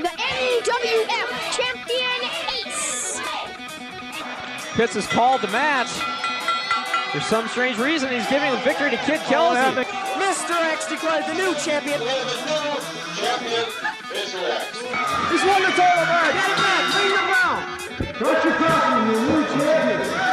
the NWF Champion Ace. Pitts has called the match. For some strange reason, he's giving the victory to Kid Kelsey. Mr. X declared the new champion. The new champion, Mr. X. He's won the title match. Get him back, bring him down. Don't you cross your new champion.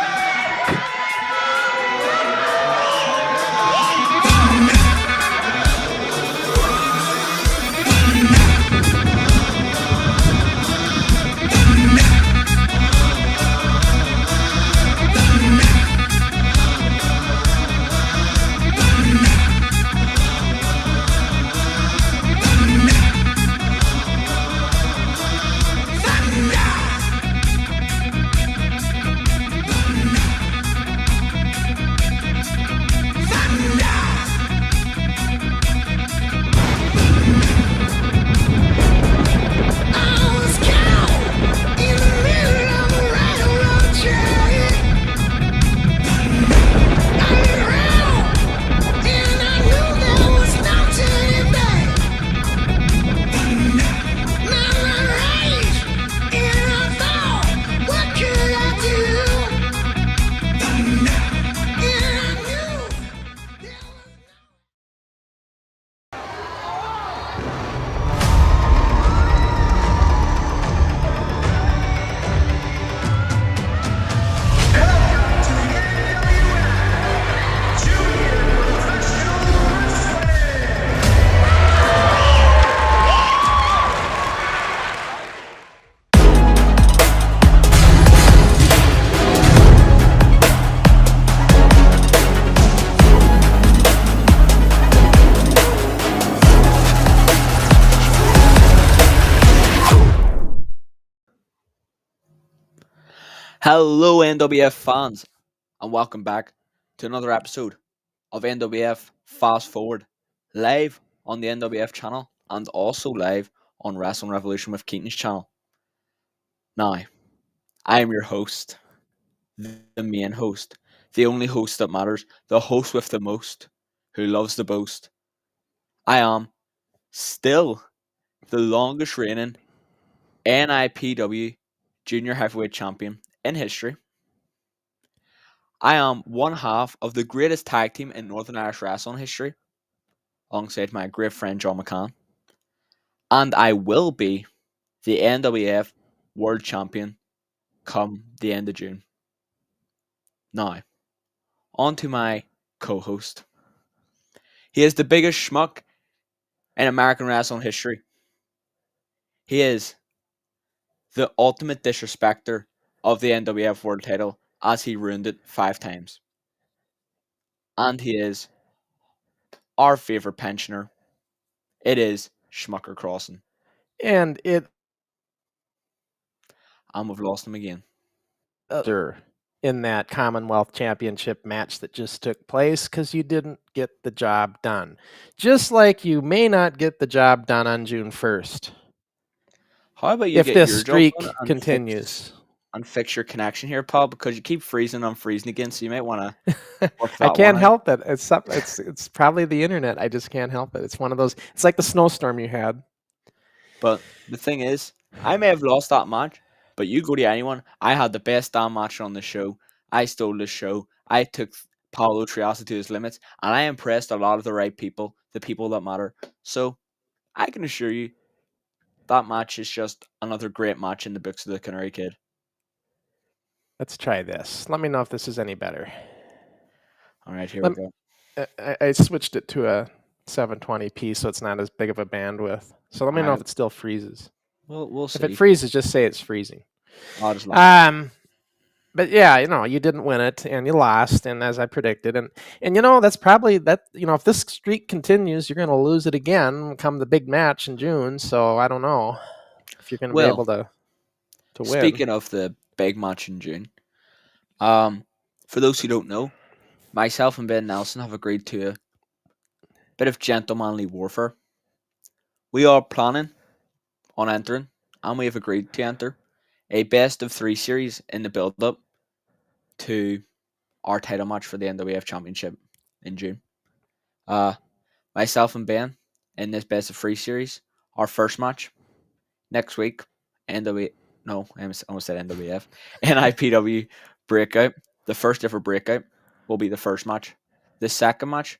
Hello NWF fans, and welcome back to another episode of NWF Fast Forward, live on the NWF channel and also live on Wrestling Revolution with Keaton's channel. Now, I am your host, the main host, the only host that matters, the host with the most, who loves to boast. I am still the longest reigning NIPW Junior Heavyweight Champion in history. I am one half of the greatest tag team in Northern Irish wrestling history, alongside my great friend John McCann. And I will be the NWF World Champion come the end of June. Now, on to my co-host. He is the biggest schmuck in American wrestling history. He is the ultimate disrespecter of the NWF World title, as he ruined it 5 times. And he is our favourite pensioner. It is Schmucker Crossen. And we've lost him again. In that Commonwealth Championship match that just took place, because you didn't get the job done. Just like you may not get the job done on June 1st. How about you if get this your streak job done continues? And fix your connection here, Paul, because you keep freezing and freezing again, so you might want to I can't help it. It's probably the internet. I just can't help it. It's one of those. It's like the snowstorm you had. But the thing is, I may have lost that match, but you go to anyone. I had the best damn match on the show. I stole the show. I took Paulo Triaso to his limits, and I impressed a lot of the right people, the people that matter. So I can assure you that match is just another great match in the books of the Canary Kid. Let's try this. Let me know if this is any better. All right, here we go. I switched it to a 720p, so it's not as big of a bandwidth. So let me know if it still freezes. We'll see. If it freezes, just say it's freezing. I'll just But yeah, you didn't win it, and you lost, and as I predicted, and that's probably that. If this streak continues, you're going to lose it again come the big match in June. So I don't know if you're going to be able to win. Speaking of the big match in June, for those who don't know, myself and Ben Nelson have agreed to a bit of gentlemanly warfare. We are planning on entering, and we have agreed to enter, a best of 3 series in the build-up to our title match for the NWF Championship in June. Myself and Ben in this best of 3 series, our first match, next week, NW no, I almost said NWF NIPW breakout. The first ever breakout will be the first match. The second match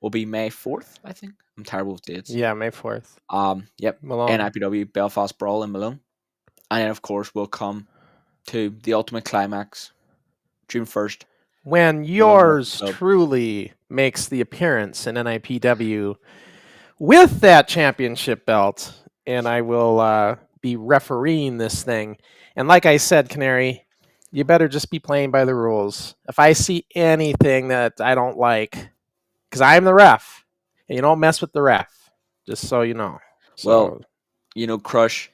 will be May 4th, I think. I'm terrible with dates. Yeah, May 4th. Yep. Malone. NIPW Belfast Brawl in Malone. And then, of course, we'll come to the ultimate climax, June 1st. When yours truly makes the appearance in NIPW with that championship belt, and I will be refereeing this thing. And like I said, Canary, you better just be playing by the rules. If I see anything that I don't like, because I'm the ref, and you don't mess with the ref, just so you know. Well, Crush,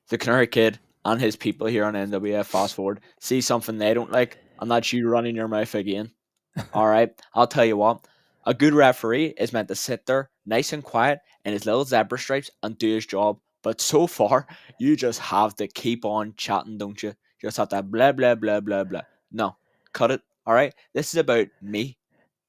the Canary Kid, and his people here on NWF Fast Forward see something they don't like, and that's you running your mouth again. All right? I'll tell you what. A good referee is meant to sit there nice and quiet in his little zebra stripes and do his job. But so far, you just have to keep on chatting, don't you? You just have to blah, blah, blah, blah, blah. No, cut it. All right? This is about me.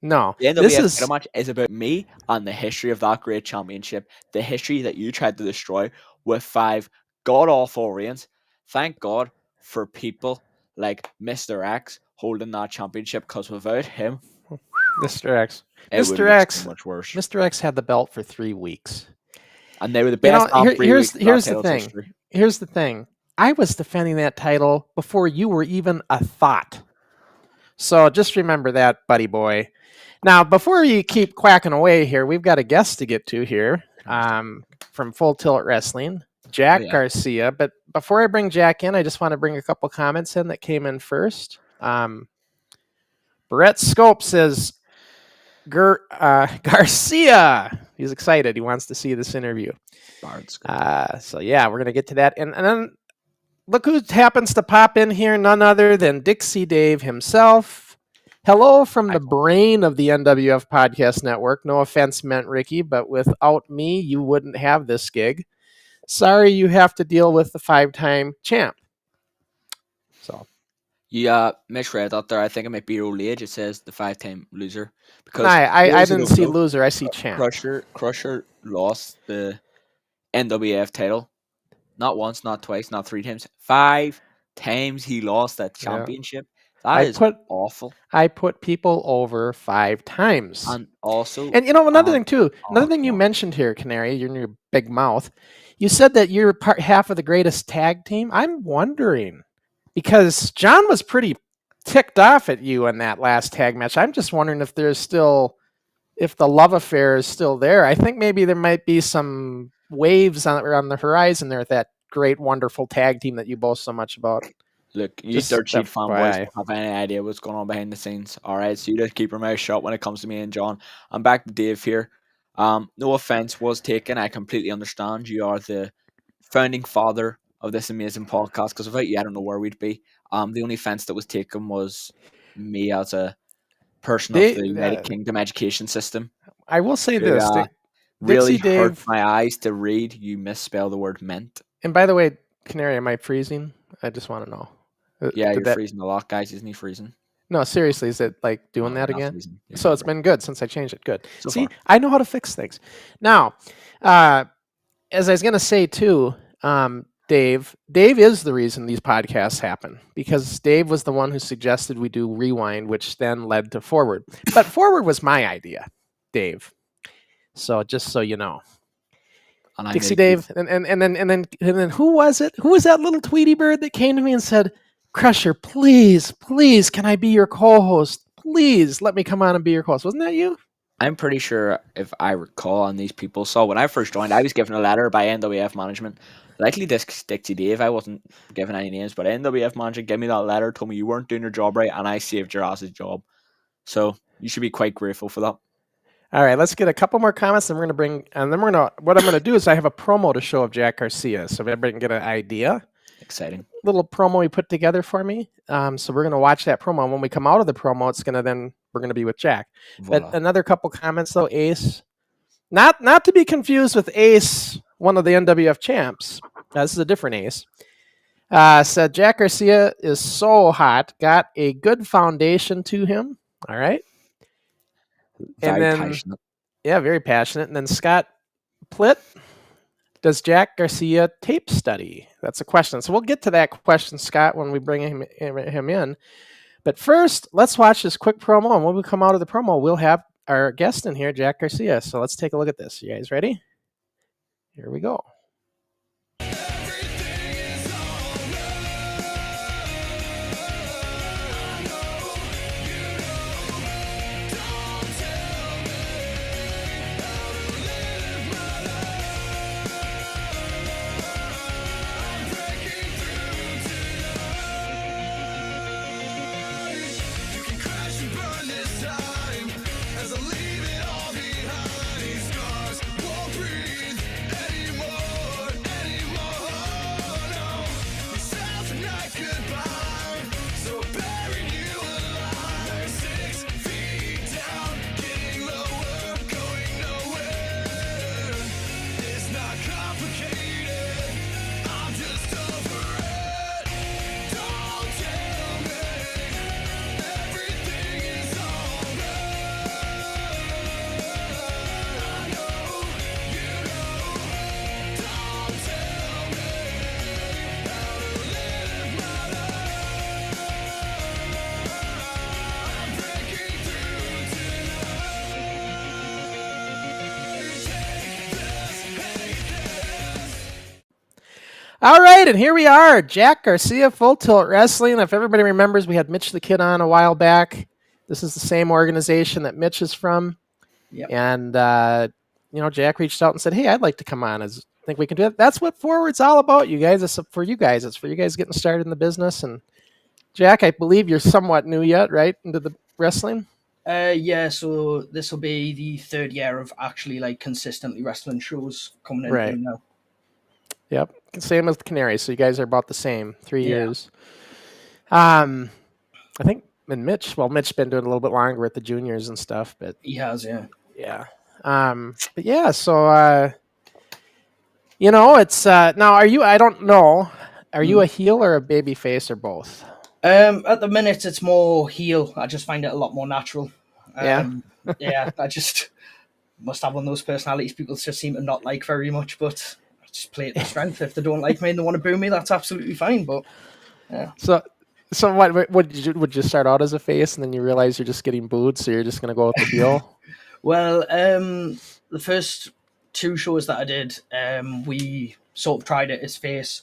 No, the NWF title match is about me and the history of that great championship. The history that you tried to destroy with 5 god-awful reigns. Thank God for people like Mr. X holding that championship, because without him, Mr. X. it would Mr. have X. been so much worse. Mr. X had the belt for 3 weeks. And they were the best. Here's the thing. Here's the thing. I was defending that title before you were even a thought. So just remember that, buddy boy. Now, before you keep quacking away here, we've got a guest to get to here from Full Tilt Wrestling, Jack Garcia. But before I bring Jack in, I just want to bring a couple comments in that came in first. Brett Scope says, Garcia. He's excited. He wants to see this interview. So, yeah, we're going to get to that. And then look who happens to pop in here, none other than Dixie Dave himself. Hello from the brain of the NWF Podcast Network. No offense meant, Ricky, but without me, you wouldn't have this gig. Sorry you have to deal with the 5-time champ. So, you misread out there. I think it might be old age. It says the 5-time loser. Because I didn't see loser. I see champ. Crusher lost the NWF title. Not once, not twice, not 3 times. 5 times he lost that championship. That is awful. I put people over 5 times. And also... And another thing too. Another thing you mentioned here, Canary, you're in your big mouth. You said that you're half of the greatest tag team. I'm wondering. Because John was pretty ticked off at you in that last tag match. I'm just wondering if if the love affair is still there. I think maybe there might be some waves on the horizon there with that great, wonderful tag team that you boast so much about. Look, you dirt sheet fanboys don't have any idea what's going on behind the scenes. All right, so you just keep your mouth shut when it comes to me and John. I'm back to Dave here. No offense was taken. I completely understand. You are the founding father of this amazing podcast, because without you, I don't know where we'd be. The only offense that was taken was me as a person of the United Kingdom education system. I will say this. Really hurt my eyes to read you misspell the word meant. And by the way, Canary, am I freezing? I just want to know. Yeah, you're freezing a lot, guys. Isn't he freezing? No, seriously, is it like doing that again? Yeah, so it's been good since I changed it. Good. So See, far. I know how to fix things. Now, as I was going to say too, Dave is the reason these podcasts happen, because Dave was the one who suggested we do Rewind, which then led to Forward. But Forward was my idea, Dave. So just so you know. Dixie Dave, and then who was it? Who was that little Tweety bird that came to me and said, "Crusher, please, can I be your co-host? Please let me come on and be your co-host." Wasn't that you? I'm pretty sure, if I recall, and these people saw when I first joined, I was given a letter by NWF management. Likely Dixie Dave. I wasn't given any names, but NWF management gave me that letter, told me you weren't doing your job right, and I saved your ass's job. So you should be quite grateful for that. All right, let's get a couple more comments, and what I'm going to do is I have a promo to show of Jack Garcia, so everybody can get an idea. Exciting. Little promo he put together for me. So we're going to watch that promo, and when we come out of the promo, we're going to be with Jack. Voila. But another couple comments though, Ace, not to be confused with Ace, one of the NWF champs. This is a different Ace. Said Jack Garcia is so hot, got a good foundation to him. All right. Very passionate. Yeah, very passionate. And then Scott Plitt Does Jack Garcia tape study? That's a question. So we'll get to that question, Scott, when we bring him in. But first, let's watch this quick promo. And when we come out of the promo, we'll have our guest in here, Jack Garcia. So let's take a look at this. You guys ready? Here we go. All right, and here we are, Jack Garcia, Full Tilt Wrestling. If everybody remembers, we had Mitch the Kid on a while back. This is the same organization that Mitch is from. Yep. And, Jack reached out and said, hey, I'd like to come on. I think we can do that. That's what Forward's all about, you guys. It's for you guys. It's for you guys getting started in the business. And, Jack, I believe you're somewhat new yet, right, into the wrestling? Yeah, so this will be the third year of actually consistently wrestling shows coming in Right. now. Yep. Same as the Canary. So you guys are about the same, 3 years. I think, and Mitch been doing a little bit longer with the juniors and stuff, but He has, yeah. yeah. But yeah, so, it's, now are you, I don't know, are you a heel or a baby face or both? At the minute, it's more heel. I just find it a lot more natural. Yeah. Yeah, I just must have one of those personalities people just seem to not like very much, but I just play it to strength. If they don't like me and they want to boo me, that's absolutely fine, but yeah. So what would you start out as a face and then you realize you're just getting booed, so you're just going to go with the heel? Well, the first two shows that I did, we sort of tried it as face.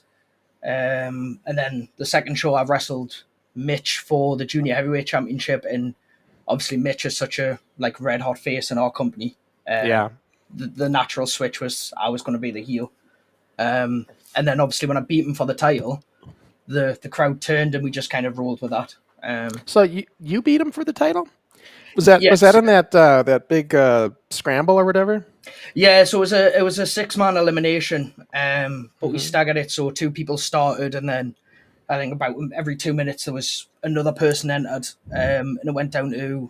And then the second show I wrestled Mitch for the Junior Heavyweight Championship, and obviously Mitch is such a red hot face in our company. Yeah. The natural switch was I was going to be the heel. And then obviously when I beat him for the title, the crowd turned and we just kind of rolled with that. So you beat him for the title? Was that in that big scramble or whatever? Yeah, so it was a 6-man elimination, but we staggered it, so 2 people started, and then I think about every 2 minutes there was another person entered, and it went down to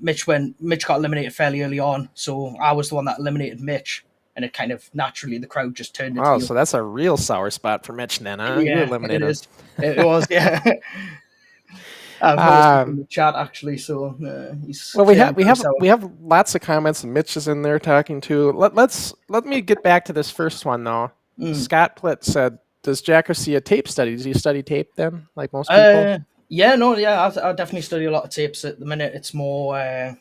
Mitch. When Mitch got eliminated fairly early on, so I was the one that eliminated Mitch, and it kind of naturally the crowd just turned into Oh, so that's a real sour spot for Mitch then, huh? Yeah, You eliminated him. it was, yeah. I've in the chat actually, so he's well. We have lots of comments, and Mitch is in there talking too. Let me get back to this first one though. Scott Plitt said, "Does Jack Garcia tape study? Does he study tape then, like most people?" I definitely study a lot of tapes at the minute. It's more I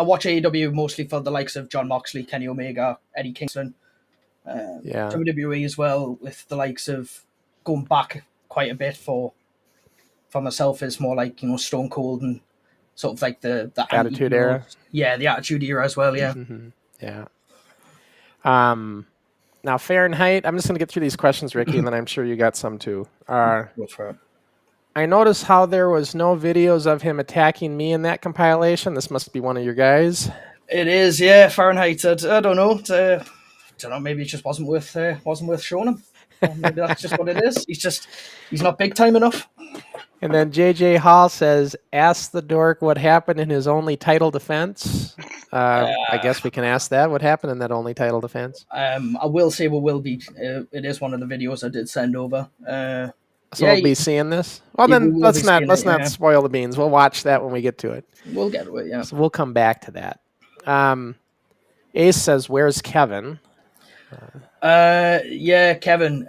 watch AEW mostly for the likes of Jon Moxley, Kenny Omega, Eddie Kingston, WWE as well, with the likes of going back quite a bit for myself is more like Stone Cold and sort of like the Attitude Era. Yeah, the Attitude Era as well. Yeah. Mm-hmm. Yeah. Now Fahrenheit. I'm just going to get through these questions, Ricky, and then I'm sure you got some too. Go for it. I noticed how there was no videos of him attacking me in that compilation. This must be one of your guys. It is, yeah. Fahrenheit. I don't know. I don't know. Maybe it just wasn't worth showing him. Maybe that's just what it is. He's not big time enough. And then JJ Hall says, ask the dork what happened in his only title defense. I guess we can ask that. What happened in that only title defense? I will say we will be. It is one of the videos I did send over. We'll be seeing this. Well, then let's not spoil the beans. We'll watch that when we get to it. We'll get to it, yeah. So we'll come back to that. Ace says, where's Kevin? Yeah, Kevin.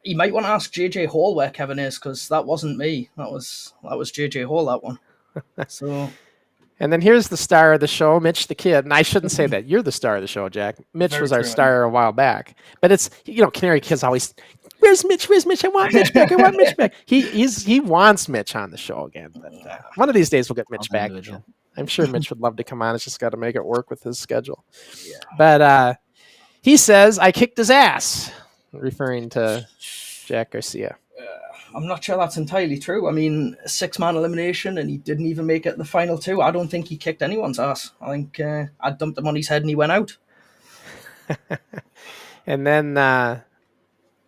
You might want to ask JJ Hall where Kevin is, because that wasn't me. That was JJ Hall, that one. So. And then here's the star of the show, Mitch the Kid. And I shouldn't say that. You're the star of the show, Jack. Mitch Very was our true, star a while back. But it's, Canary Kid's always, where's Mitch? Where's Mitch? I want Mitch back. I want Mitch back. He wants Mitch on the show again. But one of these days we'll get Mitch back again. I'm sure Mitch would love to come on. It's just got to make it work with his schedule. Yeah. But he says, I kicked his ass, referring to Jack Garcia. I'm not sure that's entirely true. I mean, a 6-man elimination, and he didn't even make it in the final 2. I don't think he kicked anyone's ass. I think I dumped him on his head and he went out. And then I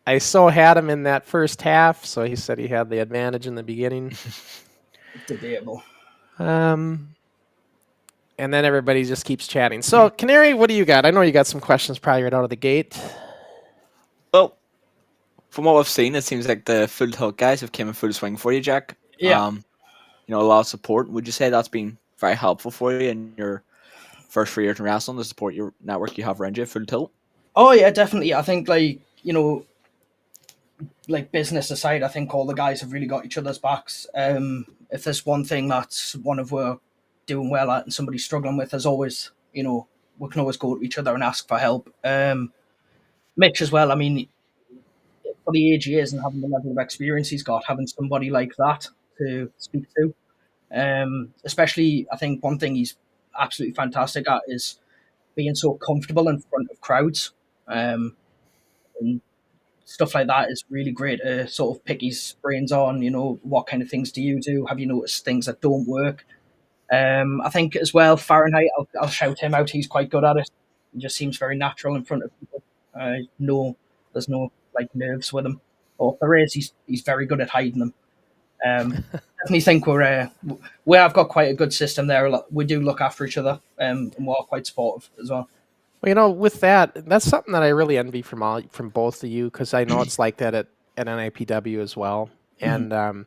had him in that first half, so he said he had the advantage in the beginning. Debatable. And then everybody just keeps chatting. So, Canary, what do you got? I know you got some questions probably right out of the gate. Well, from what I've seen, it seems like the full tilt guys have came in full swing for you, Jack. Yeah. A lot of support. Would you say that's been very helpful for you in your first 3 years in wrestling, the support your network you have around you, full tilt? Oh, yeah, definitely. I think, business aside, I think all the guys have really got each other's backs. If there's one thing that's one of we're doing well at and somebody's struggling with, there's always, we can always go to each other and ask for help. Mitch as well, I mean, for the age he is and having the level of experience he's got, having somebody like that to speak to, especially, I think one thing he's absolutely fantastic at is being so comfortable in front of crowds, and stuff like that is really great to sort of pick his brains on, what kind of things do you do? Have you noticed things that don't work? I think as well, Fahrenheit, I'll shout him out. He's quite good at it. He just seems very natural in front of people. There's no nerves with him, or if there is, he's very good at hiding them. Definitely think we have got quite a good system there. We do look after each other, and we're quite supportive as well. Well, with that's something that I really envy from both of you, because I know it's like that at NIPW as well. And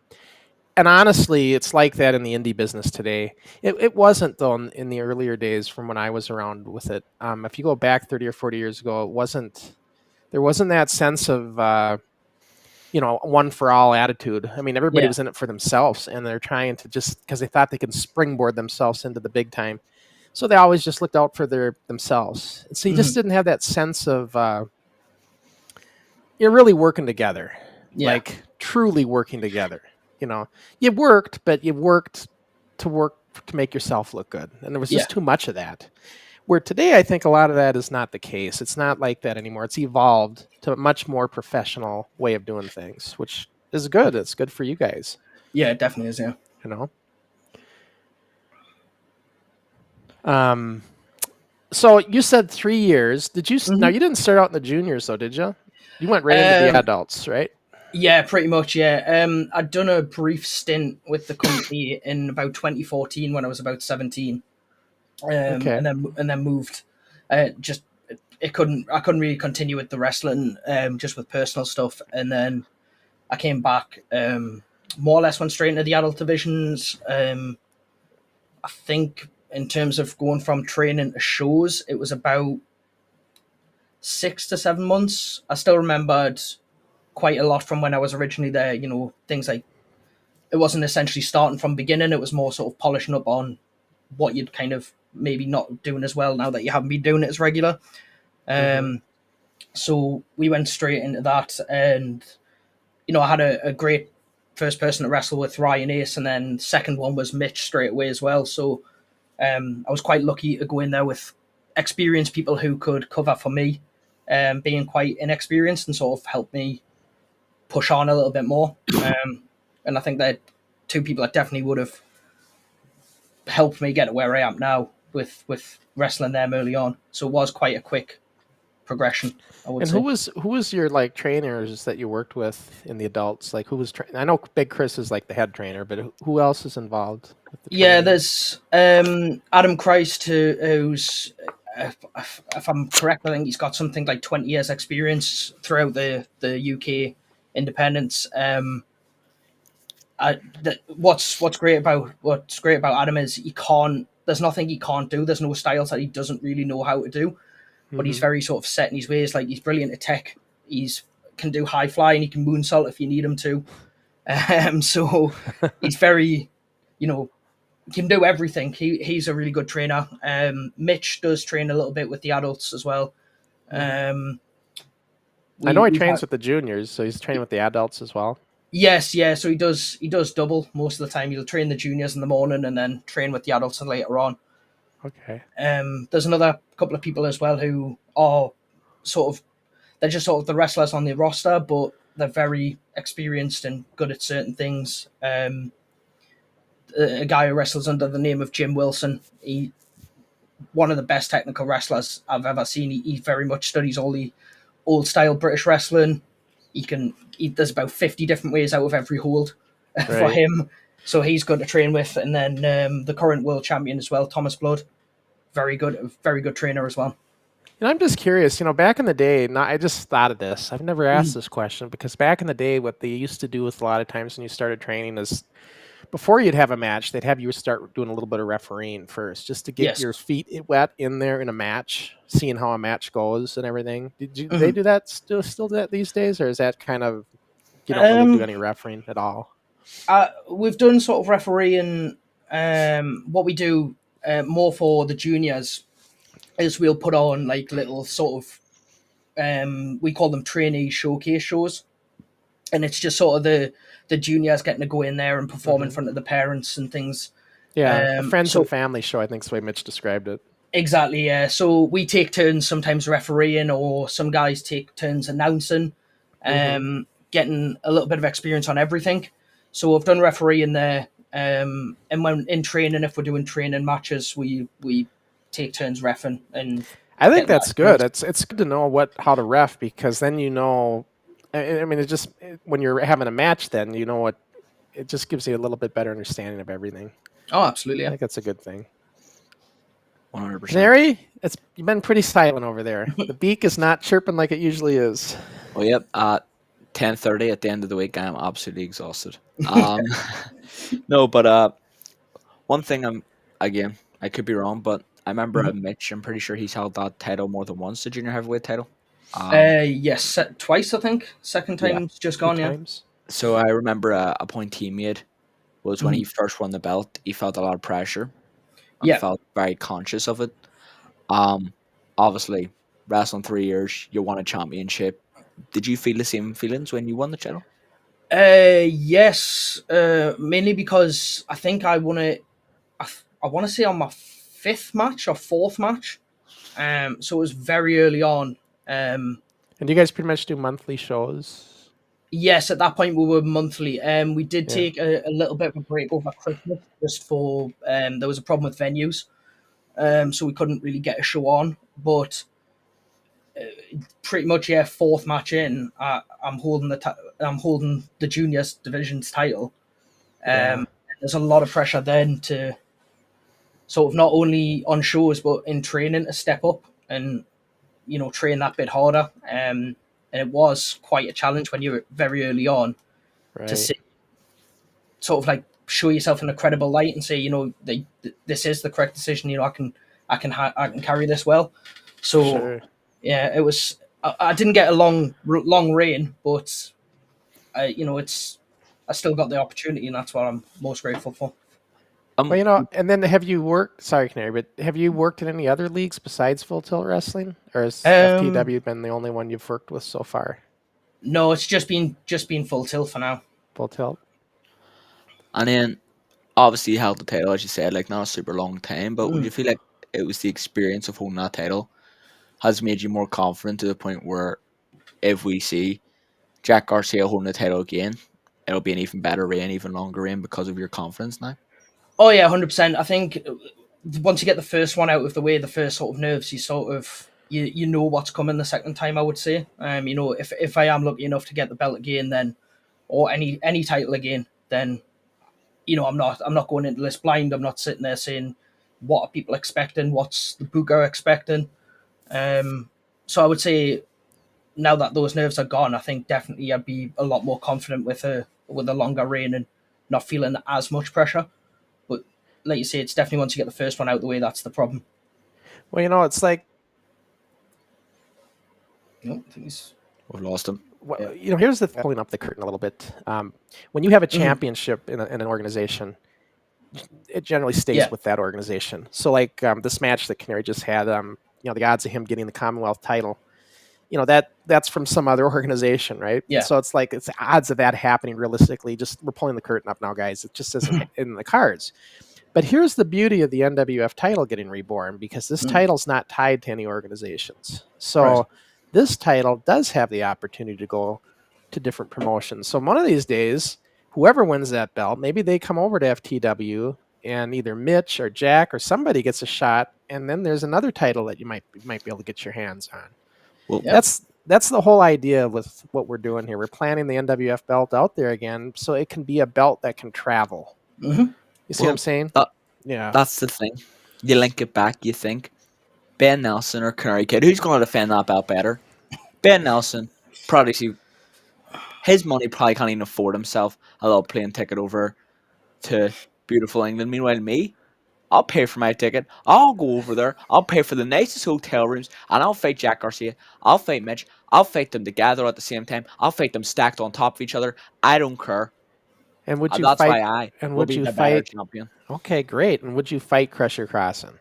and honestly, it's like that in the indie business today. It wasn't, though, in the earlier days from when I was around with it. If you go back 30 or 40 years ago, there wasn't that sense of one for all attitude. I mean, everybody was in it for themselves, and they're trying to just, because they thought they could springboard themselves into the big time. So they always just looked out for themselves. So you just didn't have that sense of you're really working together, like truly working together. You worked, but you worked to make yourself look good, and there was just too much of that. Where today, I think a lot of that is not the case. It's not like that anymore. It's evolved to a much more professional way of doing things, which is good. It's good for you guys. Yeah, it definitely is. Yeah. So you said 3 years. Did you? Now you didn't start out in the juniors, though, did you? You went right into the adults, right? Yeah, pretty much. Yeah. I'd done a brief stint with the company in about 2014 when I was about 17. And then moved. I couldn't really continue with the wrestling, just with personal stuff. And then I came back, more or less went straight into the adult divisions. I think in terms of going from training to shows, it was about 6 to 7 months. I still remembered quite a lot from when I was originally there. Things like, it wasn't essentially starting from beginning. It was more sort of polishing up on what you'd kind of maybe not doing as well now that you haven't been doing it as regular. So we went straight into that, and I had a great first person to wrestle with, Ryan Ace, and then second one was Mitch straight away as well. So I was quite lucky to go in there with experienced people who could cover for me, being quite inexperienced, and sort of help me push on a little bit more. And I think that two people that definitely would have helped me get to where I am now with wrestling them early on. So it was quite a quick progression, I would say. Who was your trainers that you worked with in the adults? Who was I know Big Chris is the head trainer, but who else is involved with the training? There's Adam Christ, who's if I'm correct, I think he's got something like 20 years experience throughout the UK independents. What's great about Adam is there's nothing he can't do. There's no styles that he doesn't really know how to do. but he's very sort of set in his ways. Like, he's brilliant at tech. Can do high fly, and he can moonsault if you need him to. So he's very, can do everything. He's a really good trainer. Mitch does train a little bit with the adults as well. I know he trains with the juniors, so he's training with the adults as well. Yes, yeah. So he does double most of the time. He'll train the juniors in the morning and then train with the adults later on. Okay. There's another couple of people as well who are they're just sort of the wrestlers on the roster, but they're very experienced and good at certain things. A guy who wrestles under the name of Jim Wilson. He one of the best technical wrestlers I've ever seen. He very much studies all the old style British wrestling. There's about 50 different ways out of every hold for him. So he's good to train with. And then the current world champion as well, Thomas Blood. Very good trainer as well. And I'm just curious, back in the day, I just thought of this. I've never asked this question because back in the day, what they used to do with a lot of times when you started training is before you'd have a match, they'd have you start doing a little bit of refereeing first, just to get your feet wet in there in a match, seeing how a match goes and everything. They do that still do that these days, or is that kind of you don't really do any refereeing at all? We've done sort of refereeing. What we do more for the juniors is we'll put on like little sort of we call them trainee showcase shows, and it's just sort of the juniors getting to go in there and perform in front of the parents and things. Yeah, a friends and family show, I think is the way Mitch described it. Exactly, yeah. So we take turns sometimes refereeing, or some guys take turns announcing, getting a little bit of experience on everything. So I've done refereeing there, and when in training, if we're doing training matches, we take turns reffing. And I think that's good. It's good to know how to ref, because then I mean, when you're having a match, then it just gives you a little bit better understanding of everything. Oh, absolutely. Yeah. I think that's a good thing. 100%. Canary, you've been pretty silent over there. The beak is not chirping like it usually is. Well, yep. 10:30 at the end of the week, I'm absolutely exhausted. No, but one thing I could be wrong, but I remember Mitch. I'm pretty sure he's held that title more than once, the junior heavyweight title. Yes, twice I think. Second time's just gone. Yeah. So I remember a point he made was when he first won the belt. He felt a lot of pressure. And felt very conscious of it. Obviously, wrestling 3 years, you won a championship. Did you feel the same feelings when you won the title? Yes, mainly because I think I won it. I want to say on my 5th match or 4th match. So it was very early on. And do you guys pretty much do monthly shows? Yes, at that point we were monthly. We did take a little bit of a break over Christmas just for there was a problem with venues, so we couldn't really get a show on. But pretty much 4th match in, I'm holding the juniors division's title. There's a lot of pressure then to sort of not only on shows but in training to step up and train that bit harder. And it was quite a challenge when you were very early on to see, sort of like show yourself in a credible light and say, this is the correct decision. I can carry this well. So it was. I didn't get a long reign, but I still got the opportunity, and that's what I'm most grateful for. Well, and then have you worked? Sorry, Canary, but have you worked in any other leagues besides Full Tilt Wrestling, or has FTW been the only one you've worked with so far? No, it's just been Full Tilt for now. Full Tilt. And then, obviously, you held the title, as you said, like not a super long time. But would you feel like it was the experience of holding that title has made you more confident to the point where, if we see Jack Garcia holding the title again, it'll be an even better reign, even longer reign because of your confidence now? Oh yeah, 100%. I think once you get the first one out of the way, the first sort of nerves, you sort of you know what's coming the second time. I would say, if I am lucky enough to get the belt again, then or any title again, then I'm not going into this blind. I'm not sitting there saying what are people expecting, what's the booker expecting. So I would say now that those nerves are gone, I think definitely I'd be a lot more confident with a longer reign and not feeling as much pressure. Like you say, it's definitely once you get the first one out of the way, that's the problem. Well, it's like No, I think he's. We've lost him. Well, Yeah. here's the pulling up the curtain a little bit. When you have a championship in an organization, it generally stays Yeah. with that organization. So, like this match that Canary just had, the odds of him getting the Commonwealth title, that's from some other organization, right? Yeah. So it's like it's the odds of that happening realistically. We're pulling the curtain up now, guys. It just isn't in the cards. But here's the beauty of the NWF title getting reborn, because this title's not tied to any organizations. So this title does have the opportunity to go to different promotions. So one of these days, whoever wins that belt, maybe they come over to FTW and either Mitch or Jack or somebody gets a shot, and then there's another title that you might be able to get your hands on. Well, that's the whole idea with what we're doing here. We're planning the NWF belt out there again, so it can be a belt that can travel. Mm-hmm. You see what I'm saying? Yeah. That's the thing. You link it back, you think Ben Nelson or Canary Kid, who's going to defend that belt better? Ben Nelson, probably see his money probably can't even afford himself a little plane ticket over to beautiful England. Meanwhile, me, I'll pay for my ticket. I'll go over there. I'll pay for the nicest hotel rooms, and I'll fight Jack Garcia. I'll fight Mitch. I'll fight them together at the same time. I'll fight them stacked on top of each other. I don't care. And would you That's fight? why I and will would be you the better fight? champion. Okay, great. And would you fight Crusher Crossen?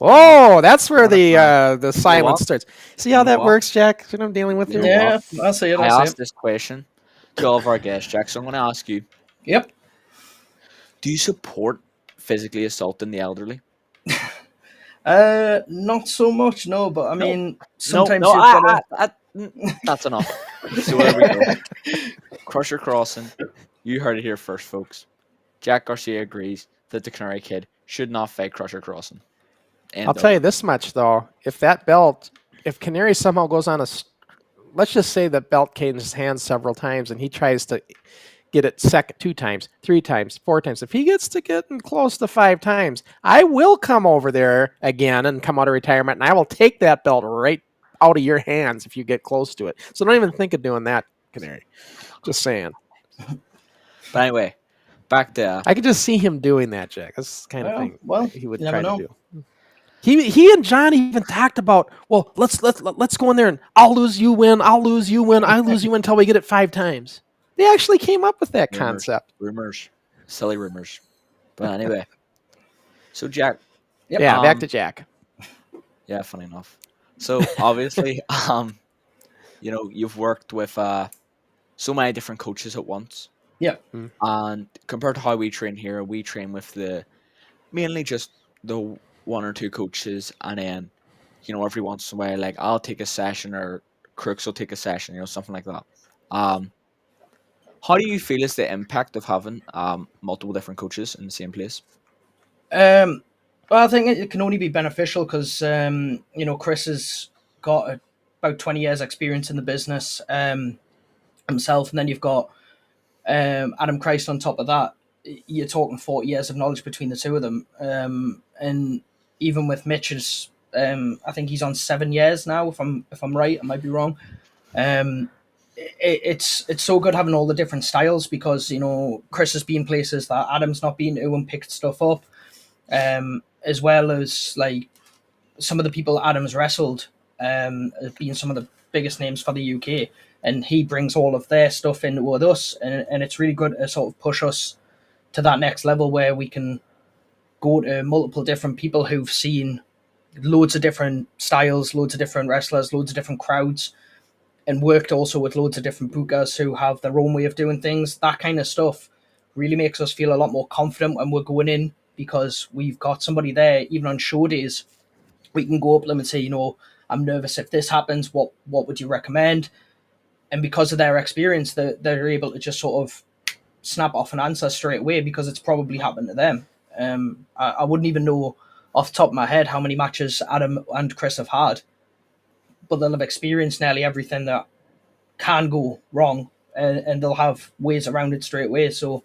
Oh, that's where the silence starts. See how that works, Jack? See what I'm dealing with here? Yeah, I'll say it. I I'll say asked it. this question to all of our guests, Jack, so I'm going to ask you, Yep. do you support physically assaulting the elderly? Not so much, no. But I mean, No, sometimes no, you've gotta. that's enough. So there we go. Crusher Crossen, you heard it here first, folks. Jack Garcia agrees that the Canary Kid should not fight Crusher Crossen. I'll tell you this much, though. If Canary somehow goes on let's just say that belt changes hands several times and he tries to get it 2 times, 3 times, 4 times. If he gets to getting close to 5 times, I will come over there again and come out of retirement, and I will take that belt right out of your hands if you get close to it. So don't even think of doing that, Canary. Just saying. But anyway, back to... I could just see him doing that, Jack. That's the kind of thing he would try to do. He and John even talked about, well, let's go in there and I'll lose, you win, I'll lose, you win, I lose, you win until we get it 5 times. They actually came up with that concept. Rumors. Silly rumors. But anyway. So Jack. Yep. Yeah, back to Jack. Yeah, funny enough. So obviously, you've worked with so many different coaches at once. Yeah. And compared to how we train here, we train with mainly just the 1 or 2 coaches, and then, every once in a while, like I'll take a session or Crooks will take a session, something like that. How do you feel is the impact of having multiple different coaches in the same place? Well, I think it can only be beneficial because Chris has got about 20 years experience in the business himself, and then you've got Adam Christ on top of that. You're talking 40 years of knowledge between the two of them, and even with Mitch's, I think he's on 7 years now. If I'm right, I might be wrong. It's so good having all the different styles because Chris has been places that Adam's not been to and picked stuff up, as well as like some of the people Adam's wrestled, being some of the biggest names for the UK, and he brings all of their stuff in with us, and it's really good to sort of push us to that next level where we can go to multiple different people who've seen loads of different styles, loads of different wrestlers, loads of different crowds, and worked also with loads of different bookers who have their own way of doing things. That kind of stuff really makes us feel a lot more confident when we're going in because we've got somebody there, even on show days. We can go up to them and say, I'm nervous if this happens, what would you recommend? And because of their experience, they're able to just sort of snap off an answer straight away because it's probably happened to them. I wouldn't even know off the top of my head how many matches Adam and Chris have had, but they'll have experienced nearly everything that can go wrong, and they'll have ways around it straight away. So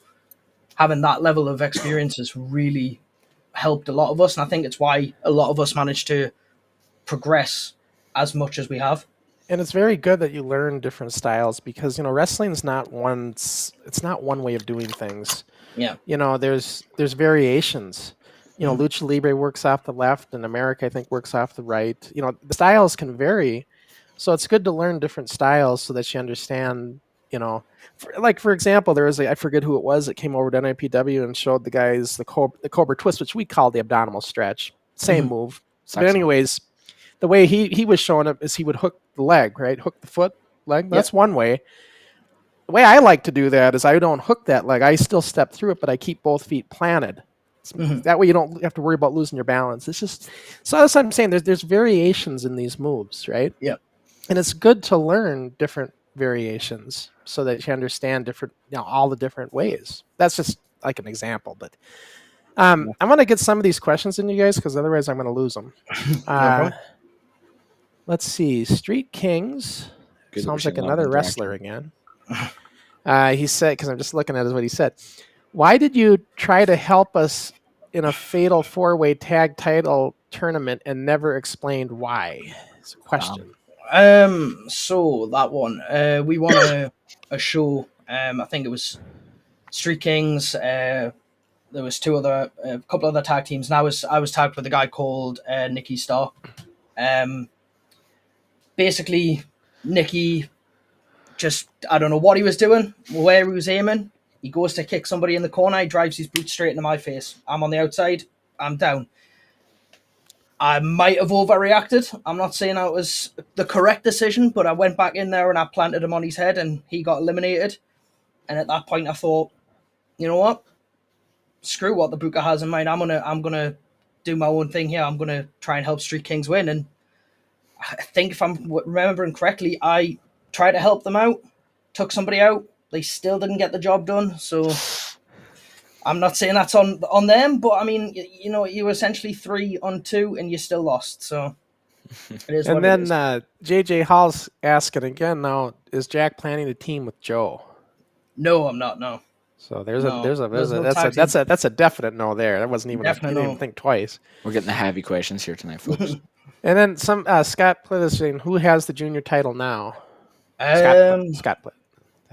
having that level of experience has really helped a lot of us, and I think it's why a lot of us managed to progress as much as we have. And it's very good that you learn different styles because wrestling's not one way of doing things. Yeah. There's variations. Lucha Libre works off the left, and America I think works off the right. The styles can vary, So it's good to learn different styles so that you understand, you know, for example, there was I forget who it was that came over to NIPW and showed the guys the Cobra Twist, which we call the abdominal stretch. Same move. But anyways, the way he was showing it is he would hook the leg, right? Hook the foot, leg. That's one way. The way I like to do that is I don't hook that leg. I still step through it, but I keep both feet planted. That way you don't have to worry about losing your balance. It's just, so that's what I'm saying. There's variations in these moves, right? Yeah. And it's good to learn different variations so that you understand different, all the different ways. That's just like an example, but I want to get some of these questions in, you guys, because otherwise I'm going to lose them. Let's see. Street Kings sounds like another wrestler again. He said, because I'm just looking at what he said. Why did you try to help us in a fatal 4-way tag title tournament and never explained why? It's a question. So that one, we won a show. I think it was Street Kings. There was a couple other tag teams, and I was tagged with a guy called Nicky Star. Basically, Nicky, just, I don't know what he was doing, where he was aiming. He goes to kick somebody in the corner. He drives his boot straight into my face. I'm on the outside. I'm down. I might have overreacted. I'm not saying that was the correct decision, but I went back in there and I planted him on his head and he got eliminated. And at that point I thought, you know what? Screw what the Booker has in mind. I'm gonna do my own thing here. I'm gonna try and help Street Kings win. And I think if I'm remembering correctly, I tried to help them out, took somebody out. They still didn't get the job done. So I'm not saying that's on them, but I mean, you were essentially 3-on-2 and you still lost. So it is. And then JJ Hall's asking again now: is Jack planning to team with Joe? No, I'm not. No. So that's a definite no there. That wasn't even didn't even think twice. We're getting the heavy questions here tonight, folks. And then some Scott Plitt is saying, who has the junior title now? Scott Plitt.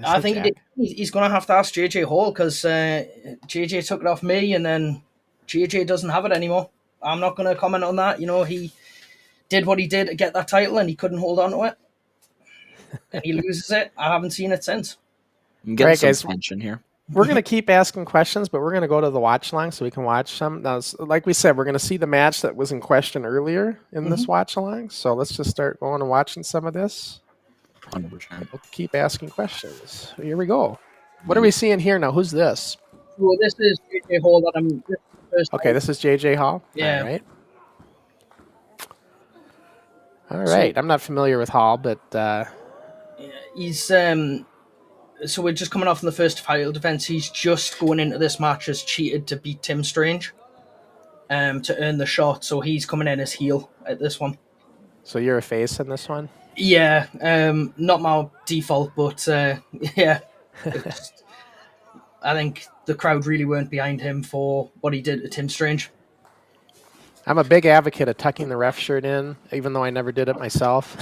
I think he's going to have to ask JJ Hall, because JJ took it off me, and then JJ doesn't have it anymore. I'm not going to comment on that. He did what he did to get that title, and he couldn't hold on to it. And he loses it. I haven't seen it since. I'm getting some tension here. We're going to keep asking questions, but we're going to go to the watch along so we can watch some. Now, like we said, we're going to see the match that was in question earlier in this watch along. So let's just start going and watching some of this. 100%. We'll keep asking questions. Here we go. What are we seeing here now? Who's this? Well, this is JJ Hall. This is JJ Hall? Yeah. All right. I'm not familiar with Hall, but... he's... So we're just coming off from the first title defense. He's just going into this match as cheated to beat Tim Strange to earn the shot. So he's coming in as heel at this one. So you're a face in this one? Yeah, not my default, but yeah. I think the crowd really weren't behind him for what he did to Tim Strange. I'm a big advocate of tucking the ref shirt in, even though I never did it myself.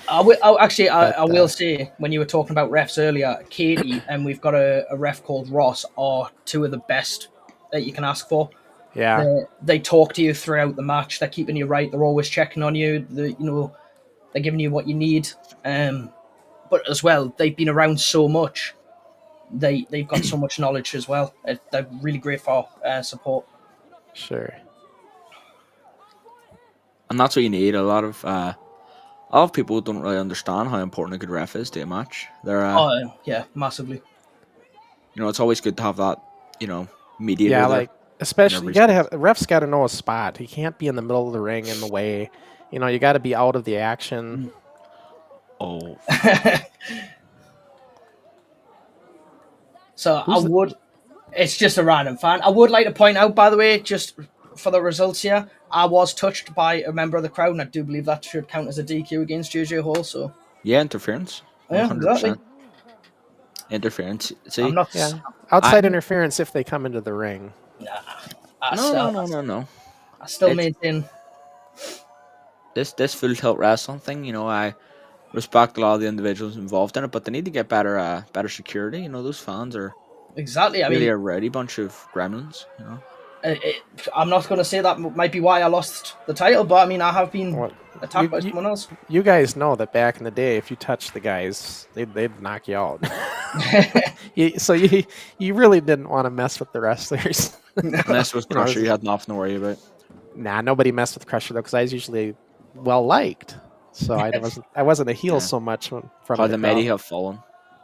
I will say, when you were talking about refs earlier, Katie and we've got a ref called Ross are two of the best that you can ask for. Yeah, they talk to you throughout the match. They're keeping you right. They're always checking on you. They're giving you what you need. But as well, they've been around so much. They've got so much knowledge as well. They're really great for support. Sure. And that's what you need. A lot of people don't really understand how important a good ref is to a match. They're yeah, massively. It's always good to have that, mediator. Yeah, like especially you gotta have ref's got to know a spot. He can't be in the middle of the ring in the way. You got to be out of the action. Oh. So it's just a random fan. I would like to point out, by the way, just for the results here, I was touched by a member of the crowd, and I do believe that should count as a DQ against JJ Hall. So yeah, interference. 100%. Yeah, exactly. Interference. See, I'm not. Yeah. Outside interference if they come into the ring. No. I still maintain this full tilt wrestling thing. I respect a lot of the individuals involved in it, but they need to get better security. Those fans are exactly. really a rowdy bunch of gremlins. I'm not going to say that might be why I lost the title, but I mean, I have been Well, attacked by someone else. You guys know that back in the day, if you touched the guys, they'd knock you out. So you really didn't want to mess with the wrestlers. Unless with Crusher, you had nothing to worry about. Nah, nobody messed with Crusher though, because I was usually well liked. So I wasn't a heel so much from How the mighty crowd. have fallen.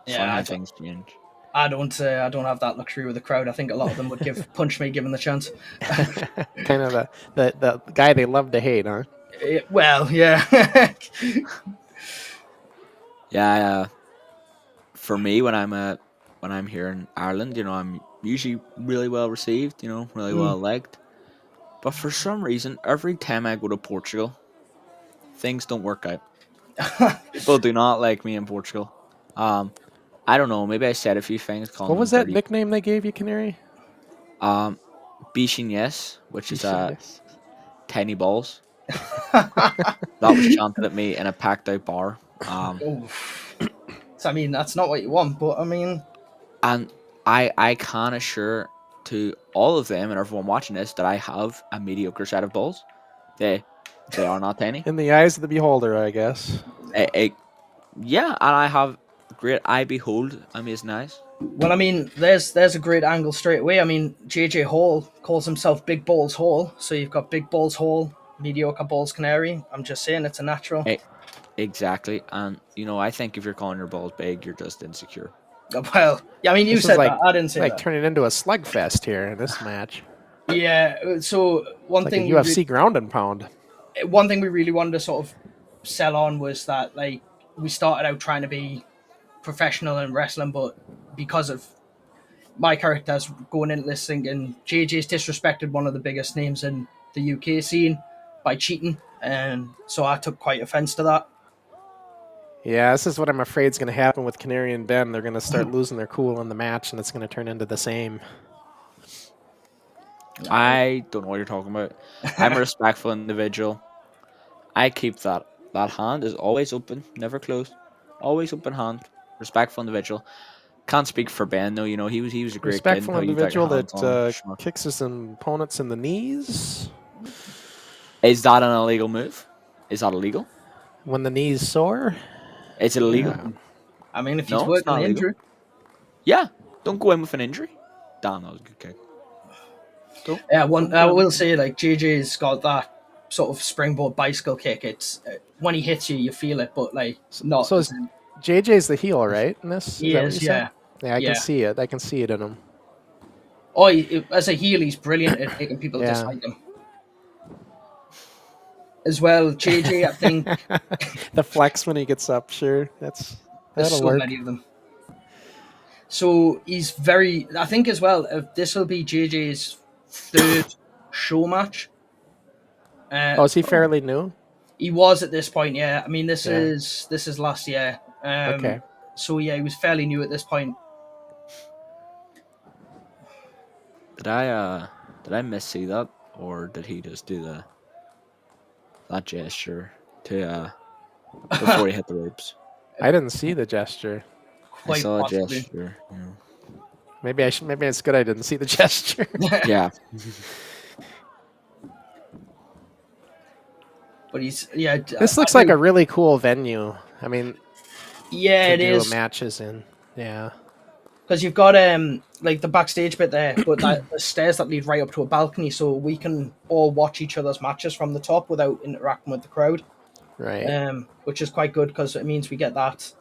Yeah, Things change. I don't have that luxury with the crowd. I think a lot of them would punch me given the chance. Kind of the guy they love to hate, huh? Well, yeah. Yeah. For me, when I'm here in Ireland, I'm usually really well received. Really well liked. But for some reason, every time I go to Portugal, things don't work out. People do not like me in Portugal. I don't know. Maybe I said a few things. What was that nickname they gave you, Canary? Bichinhas, which is tiny balls. That was chanted at me in a packed out bar. So I mean, that's not what you want, but I mean, and I can assure to all of them and everyone watching this that I have a mediocre set of balls. They are not tiny. In the eyes of the beholder, I guess. Yeah, and I have great eye behold amazing eyes. Well, I mean, there's a great angle straight away. I mean, JJ Hall calls himself Big Balls Hall, so you've got Big Balls Hall, mediocre balls Canary. I'm just saying, it's a natural. Exactly, and I think if you're calling your balls big, you're just insecure. Well, yeah, I mean, you said that. I didn't say that. Like turning into a slugfest here in this match. Yeah. So one thing, a UFC ground and pound. One thing we really wanted to sort of sell on was that, like, we started out trying to be professional in wrestling, but because of my characters going into this thinking JJ's disrespected one of the biggest names in the UK scene by cheating, and so I took quite offense to that. Yeah, this is what I'm afraid is going to happen with Canary and Ben. They're going to start losing their cool in the match, and it's going to turn into the same. I don't know what you're talking about. I'm a respectful individual. I keep that hand is always open, never closed, always open hand. Respectful individual. Can't speak for Ben though. He was a great respectful kid. Individual that kicks his opponents in the knees. Is that an illegal move? Is that illegal? When the knee's sore. Is it illegal? Yeah. I mean, if he's working an injury. Yeah, don't go in with an injury. Damn, that was a good kick. Yeah, I will say, like, JJ's got that sort of springboard bicycle kick. It's when he hits you, you feel it, but like not. So JJ's the heel, right? In this, he is. Yeah. Yeah, I can see it. I can see it in him. Oh, as a heel, he's brilliant at making people dislike him. As well, JJ, I think the flex when he gets up, sure, there's so work. Many of them. So he's very. I think as well. This will be JJ's third show match. Is he fairly new? He was at this point, yeah. I mean, this is last year. Okay. So yeah, he was fairly new at this point. Did I miss-see that, or did he just do that gesture to before he hit the ropes? I didn't see the gesture. I saw a gesture. Yeah. Maybe it's good I didn't see the gesture. Yeah. But this looks like a really cool venue. I mean, yeah, it is. Matches in, yeah. Because you've got like the backstage bit there, but the stairs that lead right up to a balcony, so we can all watch each other's matches from the top without interacting with the crowd. Right. Which is quite good because it means we get that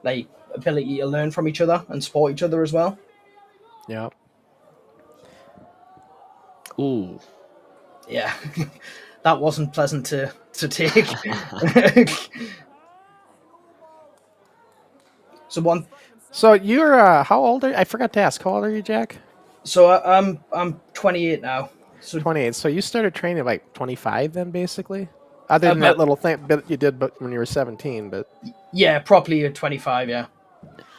like ability to learn from each other and support each other as well. Yeah. Ooh. Yeah. That wasn't pleasant to take. So you're how old are you? I forgot to ask. How old are you, Jack? So I'm 28 now. So 28. So you started training like 25 then, basically. Other than that little thing bit you did, but when you were 17, but yeah, properly at 25. Yeah.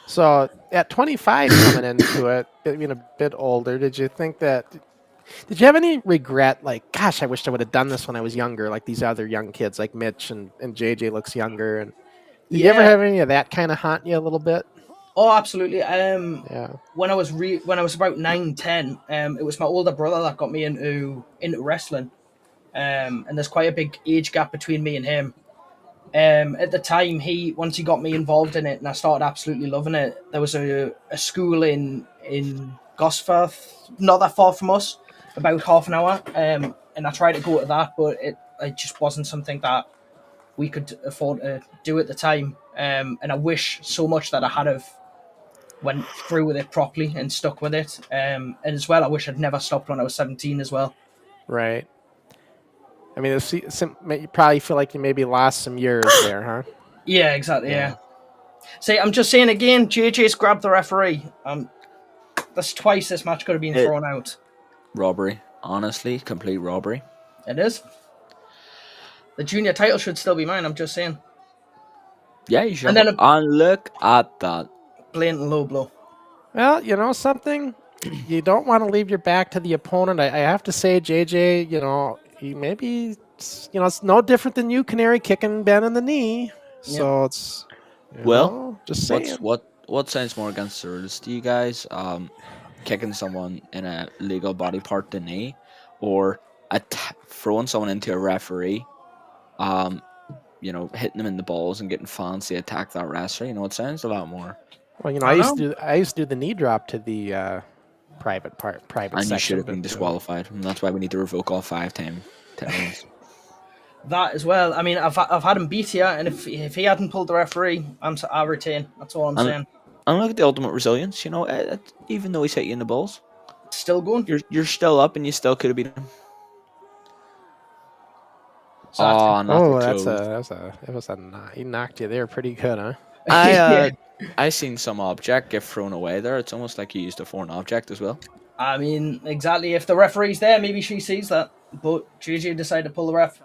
So at 25, coming into it, being a bit older, did you think that? Did you have any regret? Like, gosh, I wished I would have done this when I was younger. Like these other young kids, like Mitch and JJ looks younger. And did you ever have any of that kind of haunt you a little bit? Oh, absolutely. Yeah. When I was about 9, 10, it was my older brother that got me into wrestling. And there's quite a big age gap between me and him. At the time, once he got me involved in it, and I started absolutely loving it. There was a school in Gosforth, not that far from us, about half an hour. And I tried to go to that, but it just wasn't something that we could afford to do at the time. And I wish so much that I had have went through with it properly and stuck with it. And as well, I wish I'd never stopped when I was 17 as well. Right. I mean, you probably feel like you maybe lost some years there, huh? Yeah, exactly. Yeah. See, I'm just saying again, JJ's grabbed the referee. That's twice this match could have been thrown out. Robbery. Honestly, complete robbery. It is. The junior title should still be mine, I'm just saying. Yeah, you should. And look at that. Blatant low blow. Well, you know something? You don't want to leave your back to the opponent. I have to say, JJ, he maybe, it's no different than you, Canary, kicking Ben in the knee. So it's, just saying. What sounds more against the rules to you guys? Kicking someone in a legal body part, the knee, or throwing someone into a referee, hitting them in the balls and getting fancy attack that wrestler. It sounds a lot more. Well, I used to do the knee drop to the private and section. You should have been disqualified, and that's why we need to revoke all 5 times. That as well. I mean, I've had him beat here, and if he hadn't pulled the referee, I retain. That's all I'm saying. And look at the ultimate resilience. Even though he's hit you in the balls, still going. You're still up, and you still could have beat him. He knocked you there pretty good, huh? I seen some object get thrown away there. It's almost like he used a foreign object as well. I mean, exactly. If the referee's there, maybe she sees that. But JJ decided to pull the ref.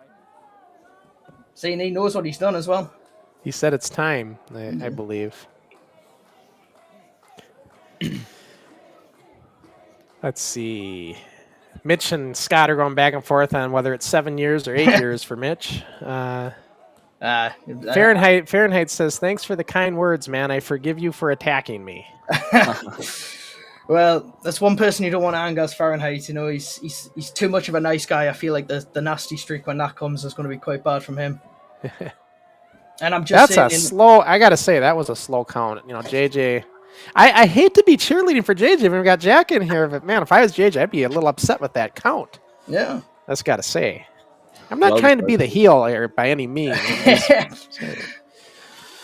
See, and he knows what he's done as well. He said it's time, I believe. Let's see. Mitch and Scott are going back and forth on whether it's 7 years or 8 years for Mitch. Fahrenheit says, "Thanks for the kind words, man. I forgive you for attacking me." Well, that's one person you don't want to anger is Fahrenheit. He's too much of a nice guy. I feel like the nasty streak when that comes is going to be quite bad from him. And I'm just slow. I gotta say that was a slow count. JJ. I hate to be cheerleading for JJ when we got Jack in here, but man, if I was JJ, I'd be a little upset with that count. Yeah, that's gotta say. I'm not trying to be the heel here by any means.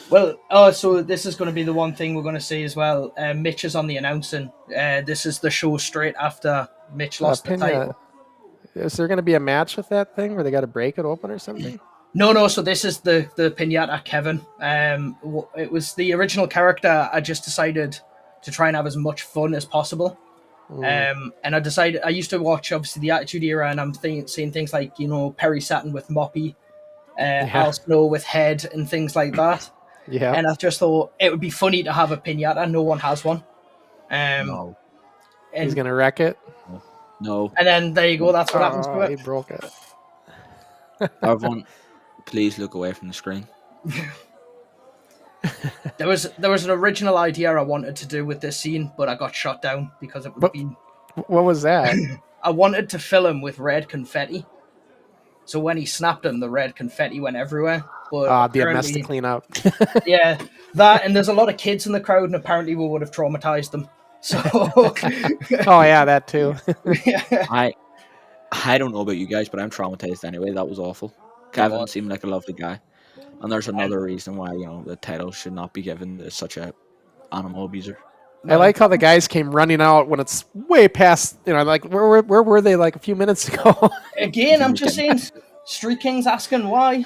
Well, so this is going to be the one thing we're going to see as well. Mitch is on the announcing. This is the show straight after Mitch lost the title. Is there going to be a match with that thing where they got to break it open or something? No. So this is the Pinata Kevin. It was the original character. I just decided to try and have as much fun as possible. And I decided I used to watch obviously the Attitude Era, and I'm seeing things like Perry Saturn with Moppy, Al Snow with Head, and things like that. Yeah. And I just thought it would be funny to have a pinata. No one has one. No. He's gonna wreck it. No. And then there you go. That's what happens to it. He broke it. Everyone, please look away from the screen. There was an original idea I wanted to do with this scene, but I got shot down because it would be. What was that? I wanted to fill him with red confetti. So when he snapped him, the red confetti went everywhere. But be a mess to clean up. Yeah, that, and there's a lot of kids in the crowd, and apparently we would have traumatized them. So. Oh yeah, that too. I don't know about you guys, but I'm traumatized anyway. That was awful. Kevin seemed like a lovely guy. And there's another reason why, the title should not be given to such a animal abuser. I like how the guys came running out when it's way past, like, where were they like a few minutes ago? Again, I'm just saying, Street King's asking why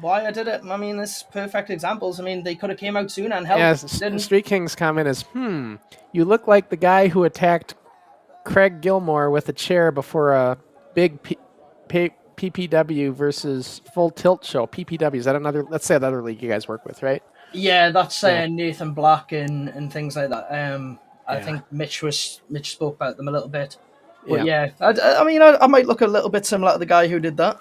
I did it. I mean, this perfect examples. I mean, they could have came out sooner and helped. Yeah, Street King's comment is, you look like the guy who attacked Craig Gilmore with a chair before a big PPW versus Full Tilt show. PPW, is that another league you guys work with, right? Yeah, that's Nathan Black and things like that. I think Mitch spoke about them a little bit. But I mean, I might look a little bit similar to the guy who did that.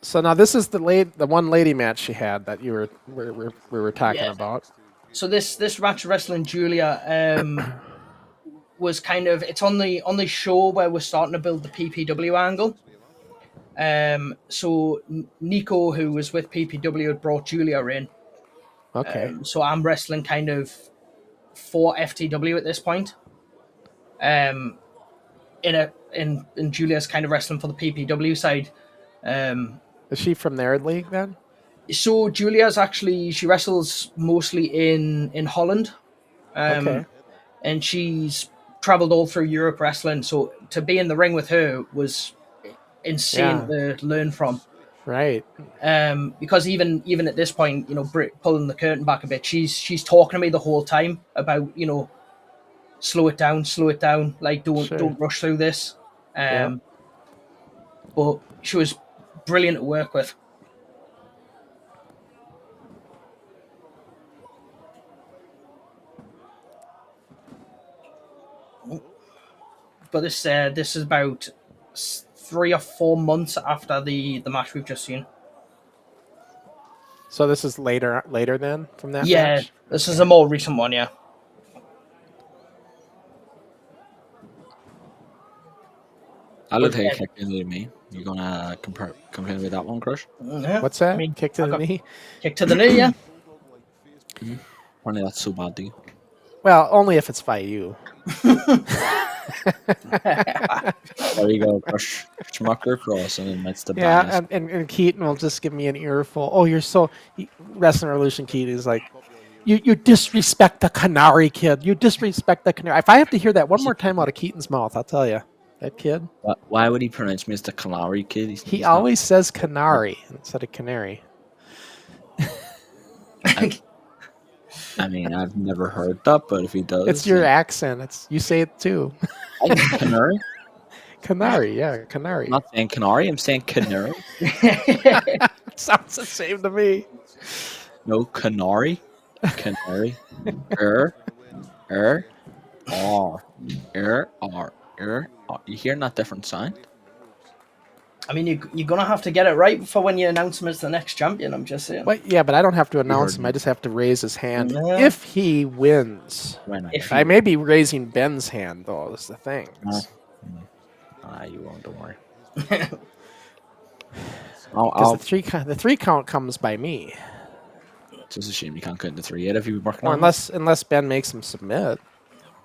So now this is the one lady match she had that we were talking about. So this match wrestling Julia was kind of, it's on the show where we're starting to build the PPW angle. So Nico, who was with PPW, had brought Julia in. Okay. So I'm wrestling kind of for FTW at this point. In Julia's kind of wrestling for the PPW side. Is she from their league then? So Julia's actually, she wrestles mostly in Holland. Okay. And she's traveled all through Europe wrestling. So to be in the ring with her was insane to learn from. Right. Because even at this point, you know, pulling the curtain back a bit, she's talking to me the whole time about, you know, slow it down, like don't rush through this. But she was brilliant to work with. But this is about 3 or 4 months after the match we've just seen. So this is later then from that match? Yeah, this is a more recent one, yeah. I look like kicked into the knee. You gonna complain with that one, Crush? Yeah. What's that? I mean, kick to the knee? Kick to the knee, yeah. Only that's so bad, do you? Well, only if it's by you. There you go, Crush. Schmucker Crossen admits the Yeah, bias. and Keaton will just give me an earful. Oh, you're so Wrestling Revolution. Keaton is like, you disrespect the Canary Kid. You disrespect the Canary. If I have to hear that one more time out of Keaton's mouth, I'll tell you, that kid. Why would he pronounce me as the Canary Kid? He always says Canary instead of Canary. I mean, I've never heard that, but if he does, It's your accent. You say it too. Canary. Canary, yeah, Canary. I'm not saying Canary. I'm saying Canary. Sounds the same to me. No, Canary. Canary. R. You hearing that different sound? I mean, you're going to have to get it right for when you announce him as the next champion, I'm just saying. But yeah, but I don't have to announce him. I just have to raise his hand if he wins. I may be raising Ben's hand, though, that's the thing. You won't, don't worry. Because the three count comes by me. It's just a shame you can't count the 3 yet if you've been working Or on unless Ben makes him submit.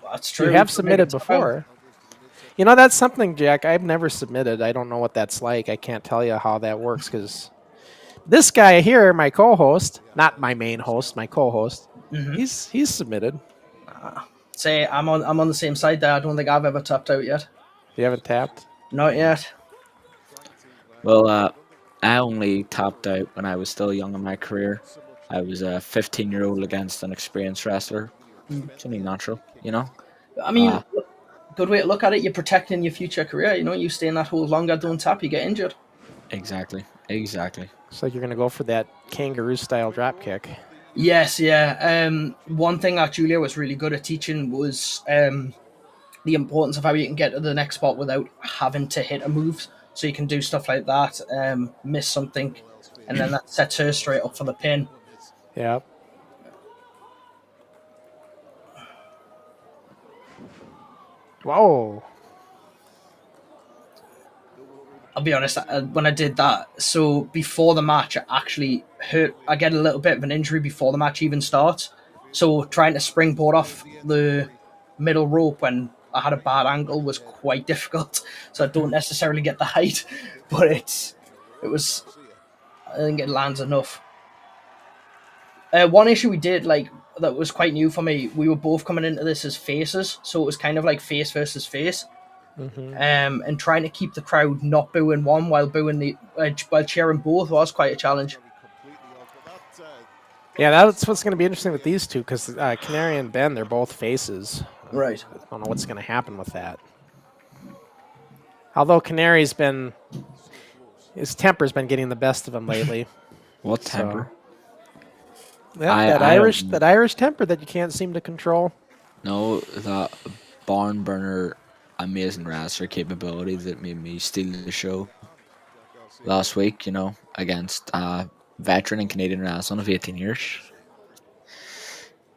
That's true. You have submitted before. You know, that's something, Jack. I've never submitted. I don't know what that's like. I can't tell you how that works because this guy here, my co-host, not my main host, my co-host, he's submitted. Say, I'm on the same side there. I don't think I've ever tapped out yet. You haven't tapped? Not yet. Well, I only tapped out when I was still young in my career. I was a 15-year-old against an experienced wrestler. It's only natural, you know? I mean, good way to look at it. You're protecting your future career. You know, you stay in that hold longer, don't tap, you get injured. Exactly. So you're going to go for that kangaroo-style drop kick. Yes, yeah. One thing that Julia was really good at teaching was the importance of how you can get to the next spot without having to hit a move. So you can do stuff like that, miss something, and then that sets her straight up for the pin. Yeah. Whoa. I'll be honest, when I did that, so before the match, I get a little bit of an injury before the match even starts. So trying to springboard off the middle rope when I had a bad angle was quite difficult. So I don't necessarily get the height, but I think it lands enough. One issue we did, that was quite new for me, we were both coming into this as faces, so it was kind of like face versus face. And trying to keep the crowd not booing one while while cheering both was quite a challenge. Yeah, that's what's going to be interesting with these two, because Canary and Ben, they're both faces. Right. I don't know what's going to happen with that. Although Canary's his temper's been getting the best of him lately. What temper? That Irish temper that you can't seem to control. No, that barn burner amazing wrestler capability that made me steal the show last week, against a veteran in Canadian wrestling of 18 years.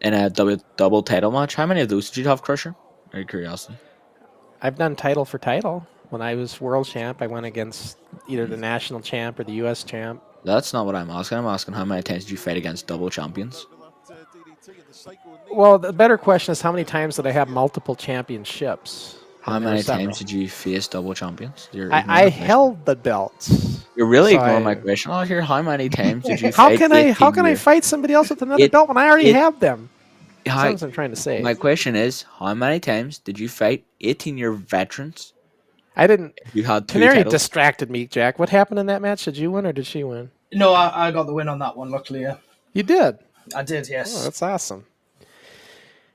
in a double title match. How many of those did you have, Crusher? Out of curiosity. I've done title for title. When I was world champ, I went against either the national champ or the U.S. champ. That's not what I'm asking. I'm asking how many times did you fight against double champions? Well, the better question is how many times did I have multiple championships? How And there were many several. times did you face double champions? You're I ignoring my question. held the belts. You're really so ignoring I- my question. Oh, here, how many times did you How fight? can I 18 year- fight somebody else with another It- belt when I already it- have them? Hi, That's what I'm trying to say. my question is, how many times did you fight 18-year veterans? I didn't. You had 2 Canary titles. distracted me, Jack. What happened in that match? Did you win or did she win? No, I got the win on that one. Luckily, yeah. You did. I did. Yes. Oh, that's awesome.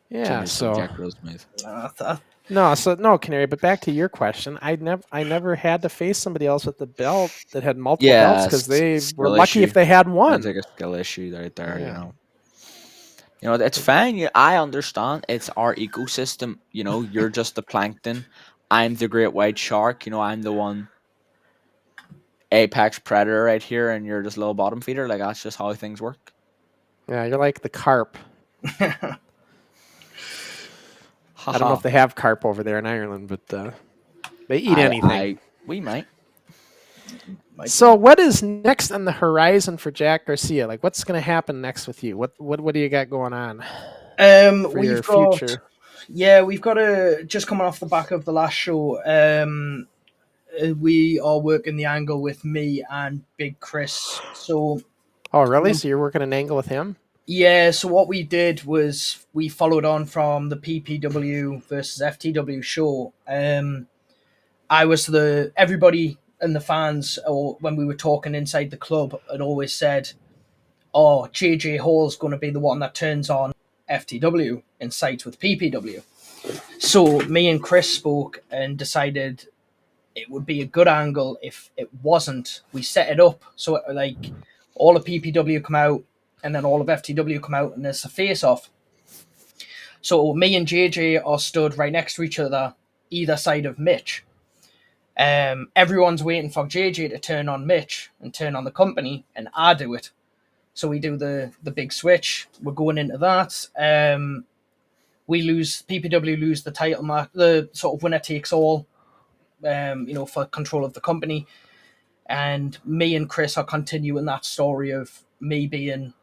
Yeah. Jimmy So Jack Rosemouth. no, Canary. But back to your question, I never had to face somebody else with the belt that had multiple Yeah, belts because they skill were lucky issue. if they had It's one. like a skill issue right there, Yeah. You know, it's fine. I understand. It's our ecosystem. You know, you're just the plankton. I'm the great white shark. You know, I'm the one apex predator right here, and you're just little bottom feeder. Like, that's just how things work. Yeah, you're like the carp. I don't know Haha. if they have carp over there in Ireland, but they eat anything. We might. So, what is next on the horizon for Jack Garcia? Like, what's going to happen next with you? What do you got going on for your future? Yeah, we've got just coming off the back of the last show. We are working the angle with me and Big Chris. So, Oh, really? So you're working an angle with him? yeah. So what we did was we followed on from the PPW versus FTW show. I was everybody and the fans, or when we were talking inside the club, had always said, "Oh, JJ Hall's going to be the one that turns on FTW and sides with PPW." So me and Chris spoke and decided it would be a good angle if it wasn't. We set it up so like all of PPW come out and then all of FTW come out and there's a face-off. So me and JJ are stood right next to each other, either side of Mitch. Everyone's waiting for JJ to turn on Mitch and turn on the company, and I do it. So we do the big switch. We're going into that. PPW lose the title match, the sort of winner takes all, for control of the company. And me and Chris are continuing that story of me being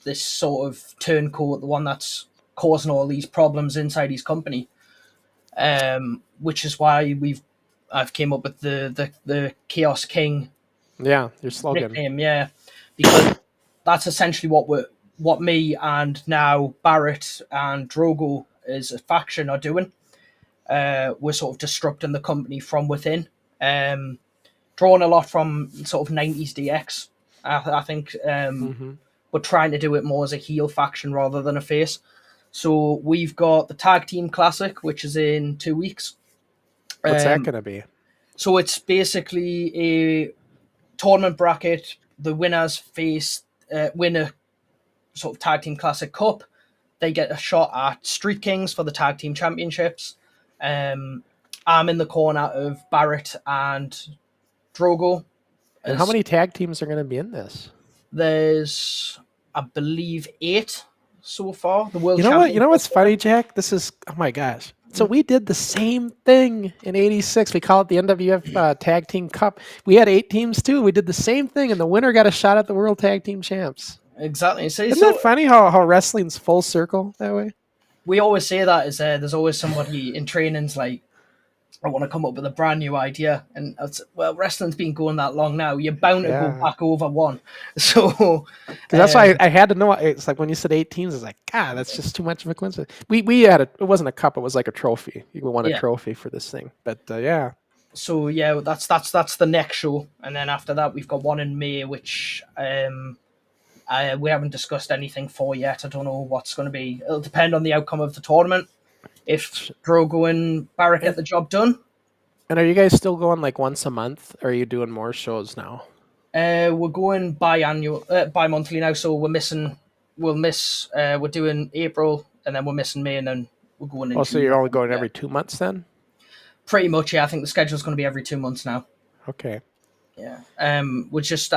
this sort of turncoat, the one that's causing all these problems inside his company. Which is why I've came up with the Chaos King. Yeah, your slogan. Nickname, yeah, because that's essentially what me and now Barrett and Drogo as a faction are doing. We're sort of disrupting the company from within, drawing a lot from sort of 90s DX, I think, but trying to do it more as a heel faction rather than a face. So we've got the Tag Team Classic, which is in 2 weeks. What's that going to be? So it's basically a tournament bracket. The winners win a sort of Tag Team Classic Cup. They get a shot at Street Kings for the Tag Team Championships. I'm in the corner of Barrett and Drogo. And how many tag teams are going to be in this? There's, I believe, 8 so far. The world. You know what's funny, Jack? This is, oh my gosh. So we did the same thing in '86. We call it the NWF Tag Team Cup. We had 8 teams too. We did the same thing, and the winner got a shot at the World Tag Team Champs. Exactly. Isn't that funny how wrestling's full circle that way? We always say that is there's always somebody in trainings like, I want to come up with a brand new idea, and wrestling's been going that long now. You're bound to go back over one. So that's why I had to know. It's like when you said 8 teams, it's like, God, that's just too much of a coincidence. We had it wasn't a cup; it was like a trophy. You won a trophy for this thing, but yeah. So yeah, that's the next show, and then after that we've got one in May, which we haven't discussed anything for yet. I don't know what's going to be. It'll depend on the outcome of the tournament. If Drogo and Barrett get the job done. And are you guys still going like once a month, or are you doing more shows now? We're going bi-monthly now, so we're doing April, and then we're missing May, and then we're going in June. So you're only going every 2 months then? Pretty much, yeah. I think the schedule's going to be every 2 months now. Okay. Yeah. I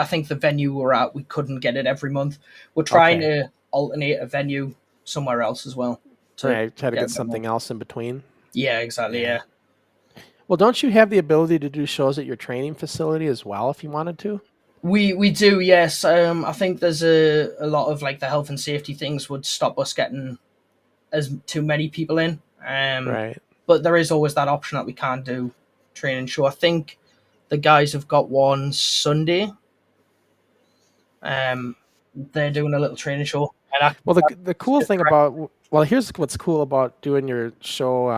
think the venue we're at, we couldn't get it every month. We're trying to alternate a venue somewhere else as well. Try to a get bit something more. else in between. Yeah, exactly. Yeah. Well, don't you have the ability to do shows at your training facility as well if you wanted to? We do, yes. I think there's a lot of like the health and safety things would stop us getting as too many people in. Right. But there is always that option that we can do training show. I think the guys have got one Sunday. They're doing a little training show. And Well, the cool thing about here's what's cool about doing your show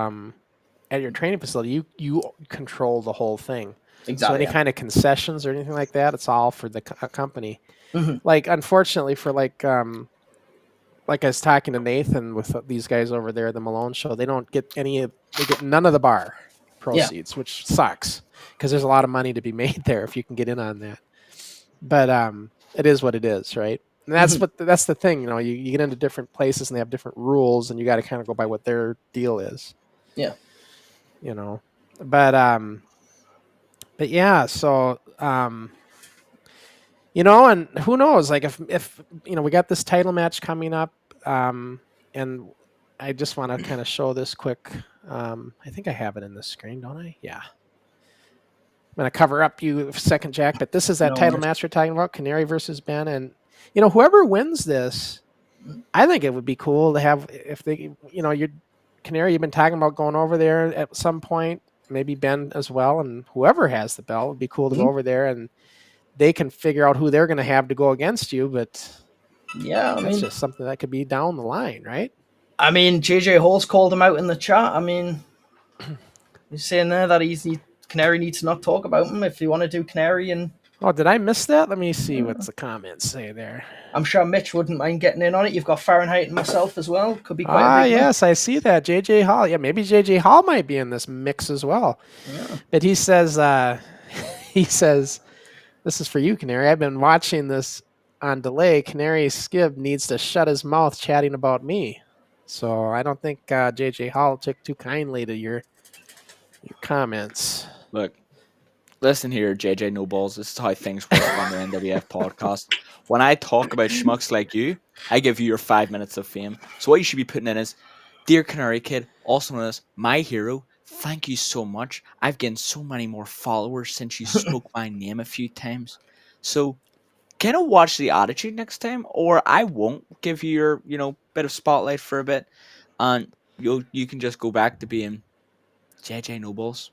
at your training facility. You control the whole thing. exactly, So any yeah. kind of concessions or anything like that, it's all for the company. Mhm. Like, unfortunately, for like I was talking to Nathan with these guys over there at the Malone show, they don't get they get none of the bar proceeds, which sucks because there's a lot of money to be made there if you can get in on that. But it is what it is, right? And that's that's the thing, you know, you get into different places and they have different rules and you got to kind of go by what their deal is. Yeah. You know. But yeah, so you know, and who knows, like if you know, we got this title match coming up, and I just want to kind of show this quick. I think I have it in the screen, don't I? Yeah. I'm going to cover up you a second, Jack, but this is that title match we're talking about, Canary versus Ben. And, you know, whoever wins this, I think it would be cool to have, if they, you know, Canary, you've been talking about going over there at some point, maybe Ben as well, and whoever has the belt, it'd be cool to go over there and they can figure out who they're going to have to go against you. But yeah, I mean, just something that could be down the line, right? I mean, JJ Hall's called him out in the chat. I mean, he's saying there that Canary needs to not talk about him if you want to do Canary. And oh, did I miss that? Let me see what the comments say there. I'm sure Mitch wouldn't mind getting in on it. You've got Fahrenheit and myself as well. Could be quite a big yes, I see that. JJ Hall. Yeah, maybe JJ Hall might be in this mix as well. Yeah. But he says, this is for you, Canary. I've been watching this on delay. Canary Skib needs to shut his mouth chatting about me. So I don't think JJ Hall took too kindly to your comments. Look, listen here, JJ No Balls. This is how things work on the NWF podcast. When I talk about schmucks like you, I give you your 5 minutes of fame. So what you should be putting in is, Dear Canary Kid, also known as my hero, thank you so much. I've gained so many more followers since you spoke my name a few times. So kind of watch the attitude next time, or I won't give you your, you know, bit of spotlight for a bit, and you can just go back to being JJ Nobles,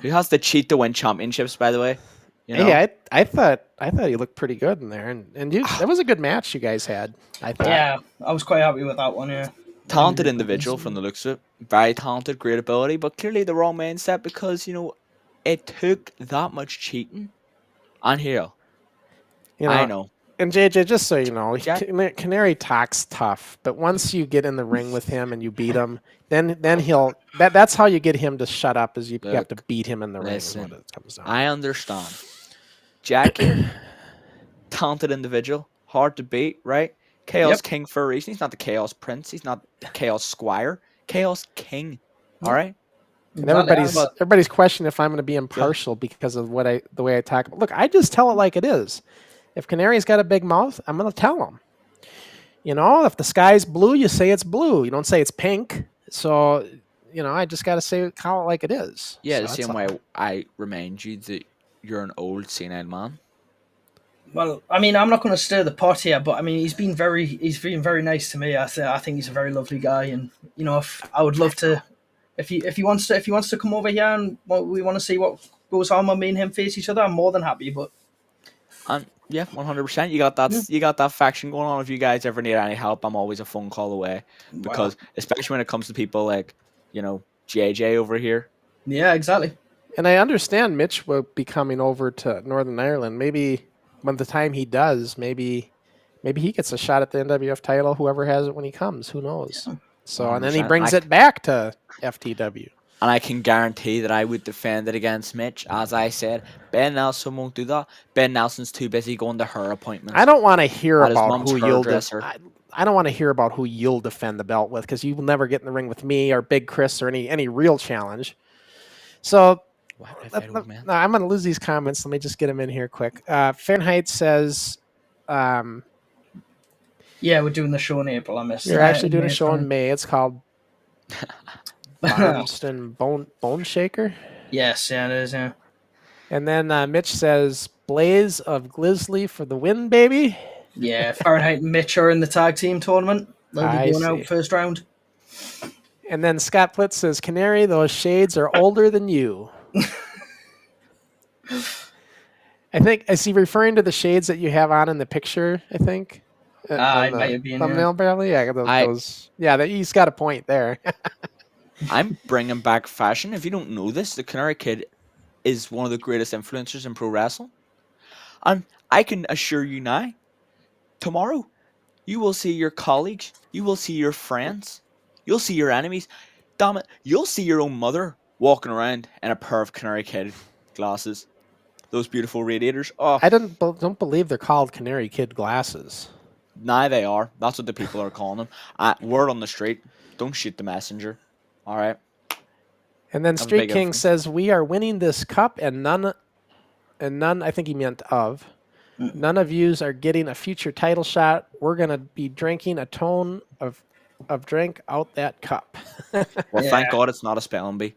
who has the cheat to win championships, by the way. You know? Yeah, I thought he looked pretty good in there, and that was a good match you guys had. I thought. Yeah, I was quite happy with that one. Yeah, Talented individual from the looks of it, very talented, great ability, but clearly the wrong mindset because, you know, it took that much cheating. And here, you know, I know. And JJ, just so you know, Jack? Canary talks tough, but once you get in the ring with him and you beat him, then he'll. That's how you get him to shut up. Is you have to beat him in the ring. Is what it comes down. I understand. Jack here, talented individual, hard to beat, right? Chaos King for a reason. He's not the Chaos Prince. He's not the Chaos Squire. Chaos King. All right. And everybody's questioning if I'm going to be impartial because of the way I talk. Look, I just tell it like it is. If Canary's got a big mouth, I'm going to tell him. You know, if the sky's blue, you say it's blue. You don't say it's pink. So, you know, I just got to call it like it is. Yeah, so the same way I remind you that you're an old senile man. Well, I mean, I'm not going to stir the pot here, but I mean, he's been very nice to me. I think he's a very lovely guy, and you know, I would love to, if he wants to come over here and we want to see what goes on when me and him face each other, I'm more than happy. But and yeah, 100%. You got that. Yeah. You got that faction going on. If you guys ever need any help, I'm always a phone call away. Because especially when it comes to people like, you know, JJ over here. Yeah, exactly. And I understand Mitch will be coming over to Northern Ireland. Maybe when the time he does, maybe he gets a shot at the NWF title. Whoever has it when he comes, who knows? Yeah. So 100%. And then he brings it back to FTW. And I can guarantee that I would defend it against Mitch. As I said, Ben Nelson won't do that. Ben Nelson's too busy going to her appointments. I don't want to hear about who you'll I don't want to hear about who you'll defend the belt with because you will never get in the ring with me or Big Chris or any real challenge. So I'm going to lose these comments. Let me just get them in here quick. Fahrenheit says, yeah, Yeah, we're doing the show in April. I missed. You're actually doing a May, show in May. It's called Barnston Bone Shaker. Yes, yeah, it is. Yeah. And then Mitch says, Blaze of Glizzly for the win, baby. Yeah, Fahrenheit and Mitch are in the tag team tournament. They'll be going out first round. And then Scott Plitt says, Canary, those shades are older than you. I think, is he referring to the shades that you have on in the picture, I think? It might have been. Thumbnail, barely? Yeah, he's got a point there. I'm bringing back fashion. If you don't know this, the Canary Kid is one of the greatest influencers in pro wrestling. And I can assure you now, tomorrow, you will see your colleagues, you will see your friends, you'll see your enemies. Damn it, you'll see your own mother walking around in a pair of Canary Kid glasses. Those beautiful radiators. Oh, I don't believe they're called Canary Kid glasses. Now they are. That's what the people are calling them. Word on the street, don't shoot the messenger. All right. And then Street King says, we are winning this cup and none, I think he meant of, none of yous are getting a future title shot. We're going to be drinking a ton of drink out that cup. Well, thank God it's not a spelling bee.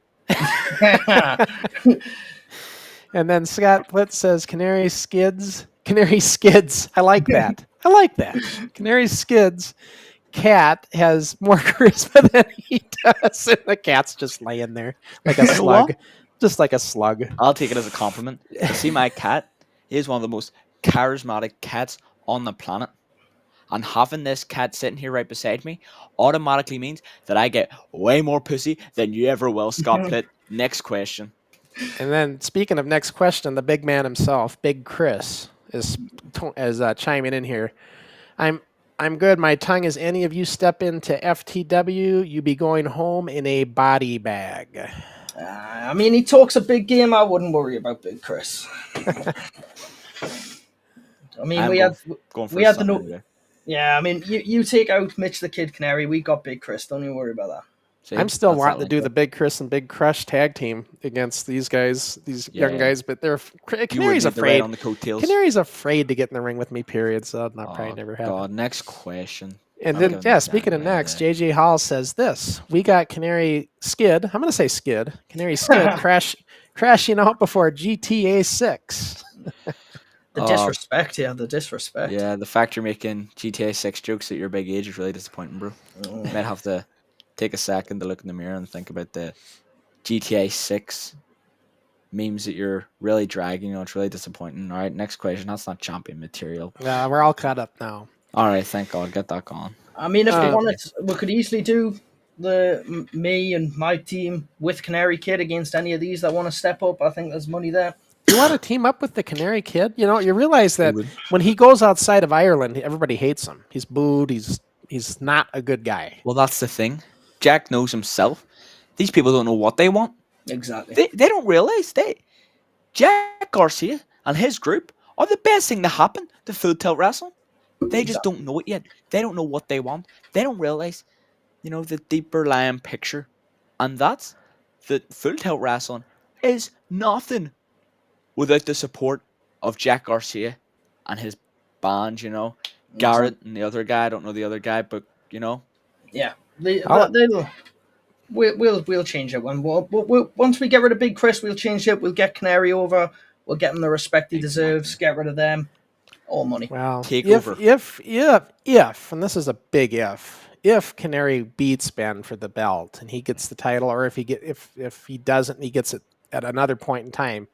And then Scott Plitt says, Canary Skids. I like that. I like that. Canary Skids. Cat has more charisma than he does. And the cat's just laying there like a slug. Just like a slug. I'll take it as a compliment. You see, my cat is one of the most charismatic cats on the planet. And having this cat sitting here right beside me automatically means that I get way more pussy than you ever will, Scott Plitt. Next question. And then, speaking of next question, the big man himself, Big Chris, is chiming in here. I'm good. My tongue is any of you step into FTW, you be going home in a body bag. I mean, he talks a big game. I wouldn't worry about Big Chris. I mean, we had the no. Yeah, I mean, you take out Mitch the Kid Canary, we got Big Chris. Don't even worry about that. See, I'm still wanting to do the Big Chris and Big Crush tag team against these guys, young guys, but Canary's afraid. On the coattails. Canary's afraid to get in the ring with me, period, so that'll probably never happen. God, next question. And then, speaking of next, JJ Hall says this. We got Canary Skid. I'm going to say Skid. Canary Skid crashing out before GTA 6. The disrespect, the disrespect. Yeah, the fact you're making GTA 6 jokes at your big age is really disappointing, bro. You might have to take a second to look in the mirror and think about the GTA 6 memes that you're really dragging. It's really disappointing. All right, next question. That's not champion material. Yeah, we're all caught up now. All right, thank God. Get that gone. I mean, if they wanted, we could easily do me and my team with Canary Kid against any of these that want to step up. I think there's money there. You want to team up with the Canary Kid? You realize that when he goes outside of Ireland, everybody hates him. He's booed. He's not a good guy. Well, that's the thing. Jack knows himself. These people don't know what they want. Exactly. They don't realize Jack Garcia and his group are the best thing to happen to Full Tilt Wrestling. They just don't know it yet. They don't know what they want. They don't realize, the deeper lying picture. And that's that Full Tilt Wrestling is nothing without the support of Jack Garcia and his band, Garrett and the other guy. I don't know the other guy, but, Yeah. We'll change it. Once we get rid of Big Chris, we'll change it. We'll get Canary over. We'll get him the respect he deserves. Get rid of them. All money. Well, over. If, and this is a big if Canary beats Ben for the belt and he gets the title, or if he doesn't, he gets it at another point in time.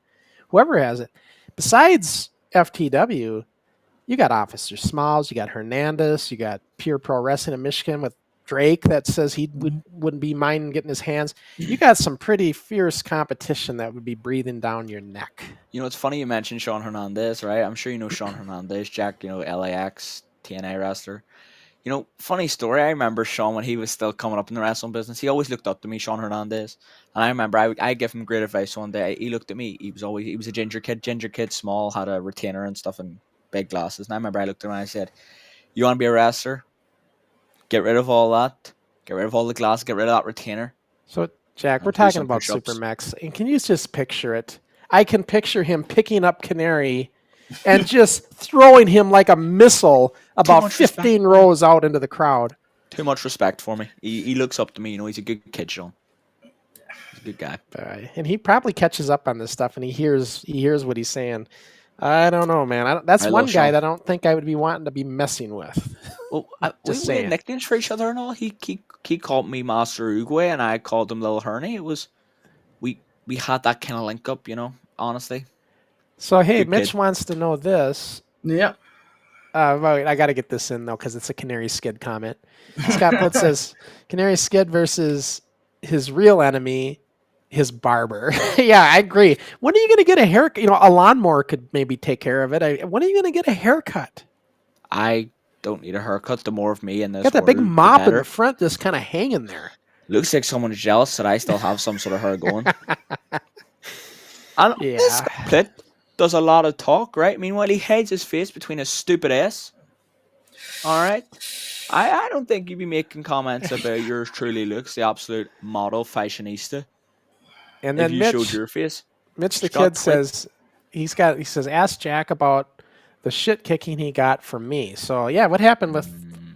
Whoever has it, besides FTW, you got Officer Smalls, you got Hernandez, you got Pure Pro Wrestling in Michigan with Drake that says he wouldn't be minding getting his hands. You got some pretty fierce competition that would be breathing down your neck. It's funny you mentioned Sean Hernandez, right? I'm sure you know Sean Hernandez, Jack, LAX, TNA wrestler. Funny story. I remember Sean when he was still coming up in the wrestling business. He always looked up to me, Sean Hernandez. And I remember I gave him great advice one day. He looked at me. He was a ginger kid, small, had a retainer and stuff and big glasses. And I remember I looked at him and I said, "You want to be a wrestler? Get rid of all that. Get rid of all the glass. Get rid of that retainer." So, Jack, we're talking about Super Mechs. And can you just picture it? I can picture him picking up Canary and just throwing him like a missile about much 15 respect. rows out into the crowd. Too much respect for me. He looks up to me. You know, he's a good kid, Sean. He's a good guy. And he probably catches up on this stuff, and he hears what he's saying. I don't know, man. That's I one love guy Sean. that I don't think I would be wanting to be messing with. Well, we Just had saying. nicknames for each other and all. He called me Master Uruguay, and I called him Little Herney. It was we had that kind of link up, you know. Honestly. So hey, Good Mitch kid. wants to know this. Yeah. Wait, I got to get this in though because it's a Canary Skid comment. Scott Put says Canary Skid versus his real enemy, his barber. Yeah, I agree. When are you going to get a haircut? You know, a lawnmower could maybe take care of it. When are you going to get a haircut? I don't need a haircut. The more of me in this Got that big world, the mop in better. the front just kind of hanging there. Looks like someone's jealous that I still have some sort of hair going. And Yeah. this Plit does a lot of talk, right? Meanwhile, he hides his face between his stupid ass. All right. I don't think you'd be making comments about yours truly looks the absolute model fashionista. And If then you Mitch, showed your face. Mitch the Scott kid Plit. says he says ask Jack about the shit kicking he got from me. So yeah, what happened with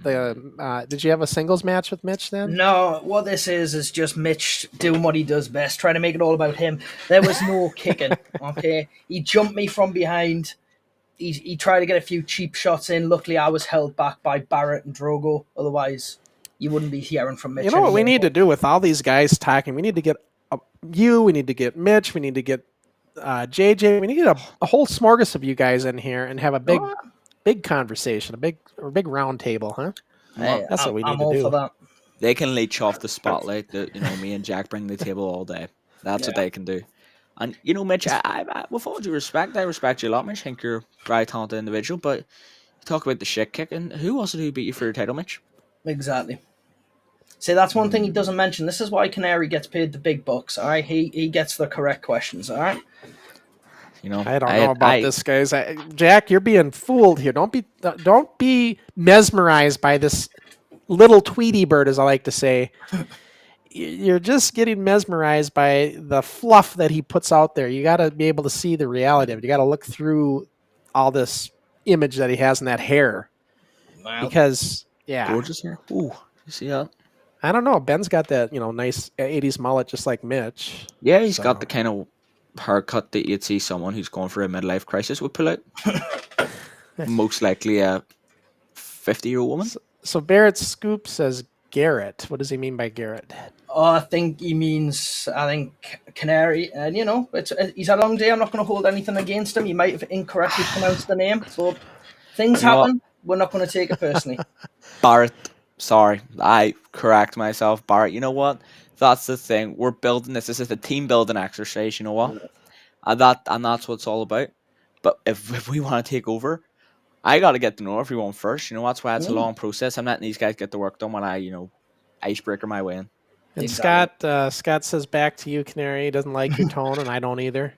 the? Did you have a singles match with Mitch then? No, what this is just Mitch doing what he does best, trying to make it all about him. There was no kicking, okay? He jumped me from behind. He tried to get a few cheap shots in. Luckily, I was held back by Barrett and Drogo. Otherwise, you wouldn't be hearing from Mitch. You know what we anymore. need to do with all these guys talking? We need to get you. We need to get Mitch. We need to get JJ. We need to get a whole smorgasbord of you guys in here and have a big conversation, a big round table, huh? Hey, That's what we need I'm to all do. for that. They can leech off the spotlight that, you know, me and Jack bring to the table all day. That's what they can do. And, you know, Mitch, I with all due respect, I respect you a lot, Mitch. I think you're a very talented individual, but you talk about the shit kicking. Who was it who beat you for your title, Mitch? Exactly. See, that's one thing he doesn't mention. This is why Canary gets paid the big bucks, all right? He gets the correct questions, all right? You know, I don't know about this, guys. Jack, you're being fooled here. Don't be mesmerized by this little Tweety bird, as I like to say. You're just getting mesmerized by the fluff that he puts out there. You got to be able to see the reality of it. You got to look through all this image that he has in that hair. Wow. Because, yeah. Gorgeous hair. Ooh, you see that? I don't know. Ben's got that, nice 80s mullet just like Mitch. Yeah, he's got the kind of haircut that you'd see someone who's going for a midlife crisis would pull out. Most likely a 50-year-old woman. So Barrett Scoop says Garrett. What does he mean by Garrett? Oh, I think he means, Canary. And, he's had a long day. I'm not going to hold anything against him. He might have incorrectly pronounced the name. So things happen. We're not going to take it personally. Barrett. Sorry, I correct myself. Barrett, you know what? That's the thing. We're building this. This is a team building exercise, you know what? And that's what it's all about. But if we want to take over, I got to get to know everyone first. You know, that's why it's a long process. I'm letting these guys get the work done when I, icebreaker my way in. And Exactly. Scott says back to you, Canary. He doesn't like your tone, and I don't either.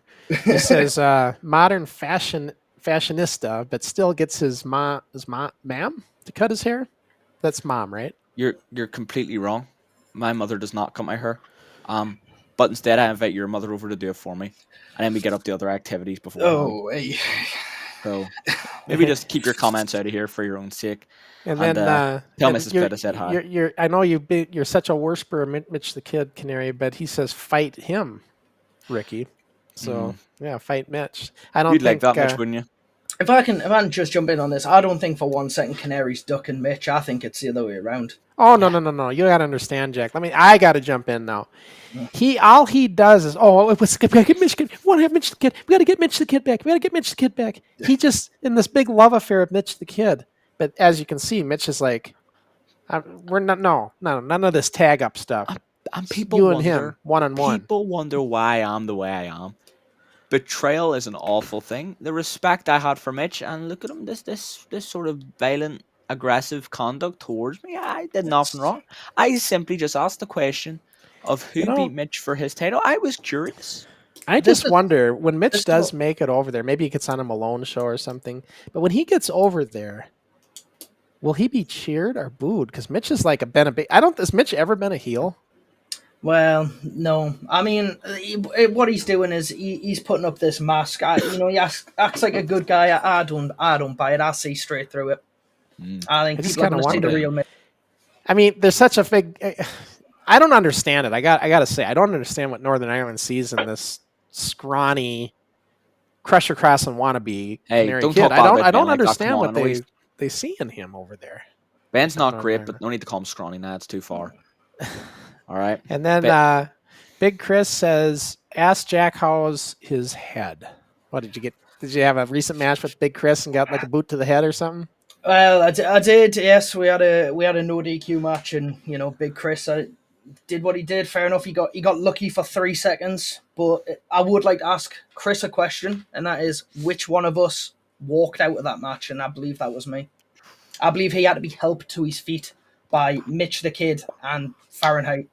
He says modern fashionista, but still gets his ma'am to cut his hair. That's mom, right? You're completely wrong. My mother does not cut my hair. But instead I invite your mother over to do it for me. And then we get up the other activities before. Oh, hey. So maybe just keep your comments out of here for your own sake. And then tell Mrs. Pitt I said hi. I know you're such a worshiper of Mitch the Kid, Canary, but he says fight him, Ricky. So yeah, fight Mitch. I don't You'd think like that much, wouldn't you? If I can just jump in on this, I don't think for 1 second Canary's ducking Mitch. I think it's the other way around. Oh no! You gotta understand, Jack. I gotta jump in now. All he does is, we gotta get Mitch. We want to have Mitch the Kid. We gotta get Mitch the Kid back. We gotta get Mitch the Kid back. He just in this big love affair of Mitch the Kid. But as you can see, Mitch is like, we're not. No, none of this tag up stuff. And people you wonder, and him, one-on-one. People wonder why I'm the way I am. Betrayal is an awful thing. The respect I had for Mitch, and look at him, this sort of violent, aggressive conduct towards me. I did nothing wrong. I simply just asked the question of who beat Mitch for his title. I was curious. I just wonder when Mitch does make it over there. Maybe he gets on a Malone show or something. But when he gets over there, will he be cheered or booed? Because Mitch is like has Mitch ever been a heel? Well, no. I mean, what he's doing is he's putting up this mask. He acts like a good guy. I don't buy it. I see straight through it. I think I just people are kinda going to see the wonder. real Mitch. I mean, there's such a big. I don't understand it. I got to say, I don't understand what Northern Ireland sees in this scrawny Crusher Cross and wannabe Hey, Canary don't Kid. talk bad about I Ben don't like that. Come understand on, what I know he's they see in him over there. Ben's not Northern great, Ireland. but no need to call him scrawny. Nah, it's too far. All right. And then Ben, Big Chris says, "Ask Jack how's his head." What did you get? Did you have a recent match with Big Chris and got like a boot to the head or something? Well, I did. Yes, we had a no DQ match, and Big Chris did what he did. Fair enough. He got lucky for 3 seconds, but I would like to ask Chris a question, and that is, which one of us walked out of that match? And I believe that was me. I believe he had to be helped to his feet by Mitch the Kid and Fahrenheit.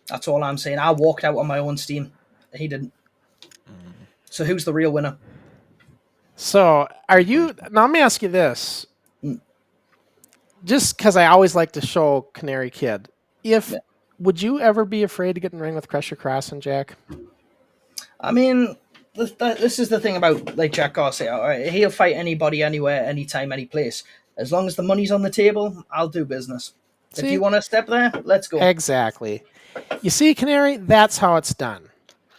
That's all I'm saying. I walked out on my own steam. He didn't. So who's the real winner? So are you? Now let me ask you this. Just because I always like to show Canary Kid, would you ever be afraid to get in the ring with Crusher Cross and Jack? I mean, this is the thing about like Jack Garcia. All right, he'll fight anybody, anywhere, anytime, any place. As long as the money's on the table, I'll do business. See? If you want to step there, let's go. Exactly. You see, Canary, that's how it's done.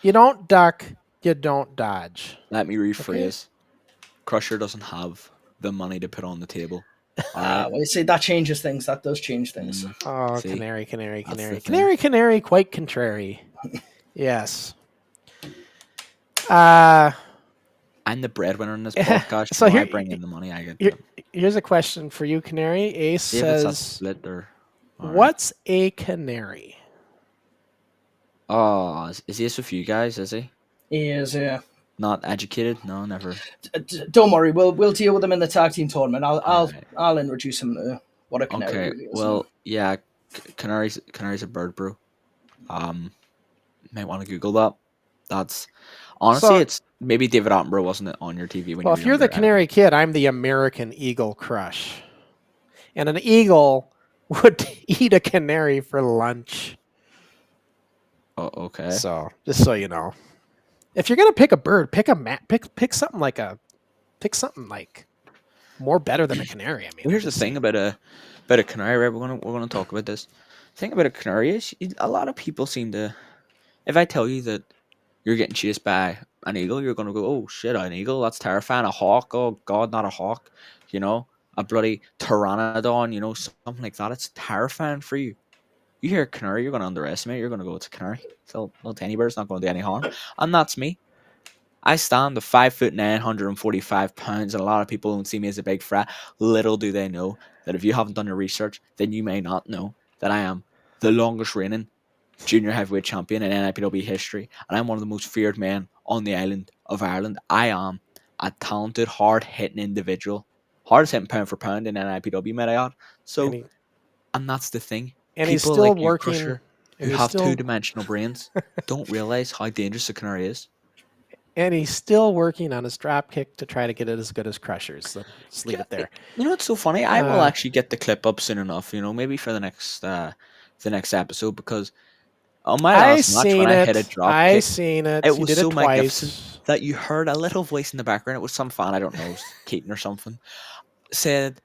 You don't duck, you don't dodge. let me rephrase. Crusher doesn't have the money to put on the table. All right. Well, you see, that changes things. That does change things. Oh, See? Canary, quite contrary. Yes. I'm the breadwinner in this podcast. So So here- I bring in the money. I get. Here's a question for you, Canary. Ace See if it's a says, split or. all right. "What's a canary?" Oh, is he with you guys? Is he He is, yeah. not educated? No, never. Don't worry, we'll deal with him in the tag team tournament. Alright. I'll introduce him to what a canary Okay. really is. Well, yeah. Canary's a bird brew. Might want to Google that. That's honestly, So- it's maybe David Attenborough wasn't it on your TV when Well, you if were you're the younger, Canary Kid, I'm the American Eagle Crush, and an eagle would eat a canary for lunch. Oh, okay. So just so you know, if you're gonna pick a bird, pick something like more better than a canary. I mean, Well, here's the thing about a canary, right? We're gonna talk about this. The thing about a canary is a lot of people seem to. If I tell you that you're getting chased by an eagle, you're gonna go, "Oh shit, an eagle! That's terrifying." A hawk, oh god, not a hawk. A bloody pteranodon. Something like that. It's terrifying for you. You hear a canary, you're gonna underestimate. You're gonna go, "It's a canary. It's a little tiny bird. It's not going to do any harm." And that's me. I stand the 5'9", 145 pounds, and a lot of people don't see me as a big threat. Little do they know that if you haven't done your research, then you may not know that I am the longest reigning junior heavyweight champion in NIPW history, and I'm one of the most feared men on the island of Ireland. I am a talented, hard-hitting individual, hardest hitting pound for pound in NIPW, might I add. So, and that's the thing. and he's People still like you, working. Crusher, and who he's have still- two-dimensional brains don't realize how dangerous a canary is. And he's still working on his drop kick to try to get it as good as Crusher's. So just leave it there. You know what's so funny? I will actually get the clip up soon enough. Maybe for the next episode, because on my last match when I hit a drop kick, seen it. it You was did so it twice. magnificent that you heard a little voice in the background. It was some fan, I don't know, Keaton or something, said,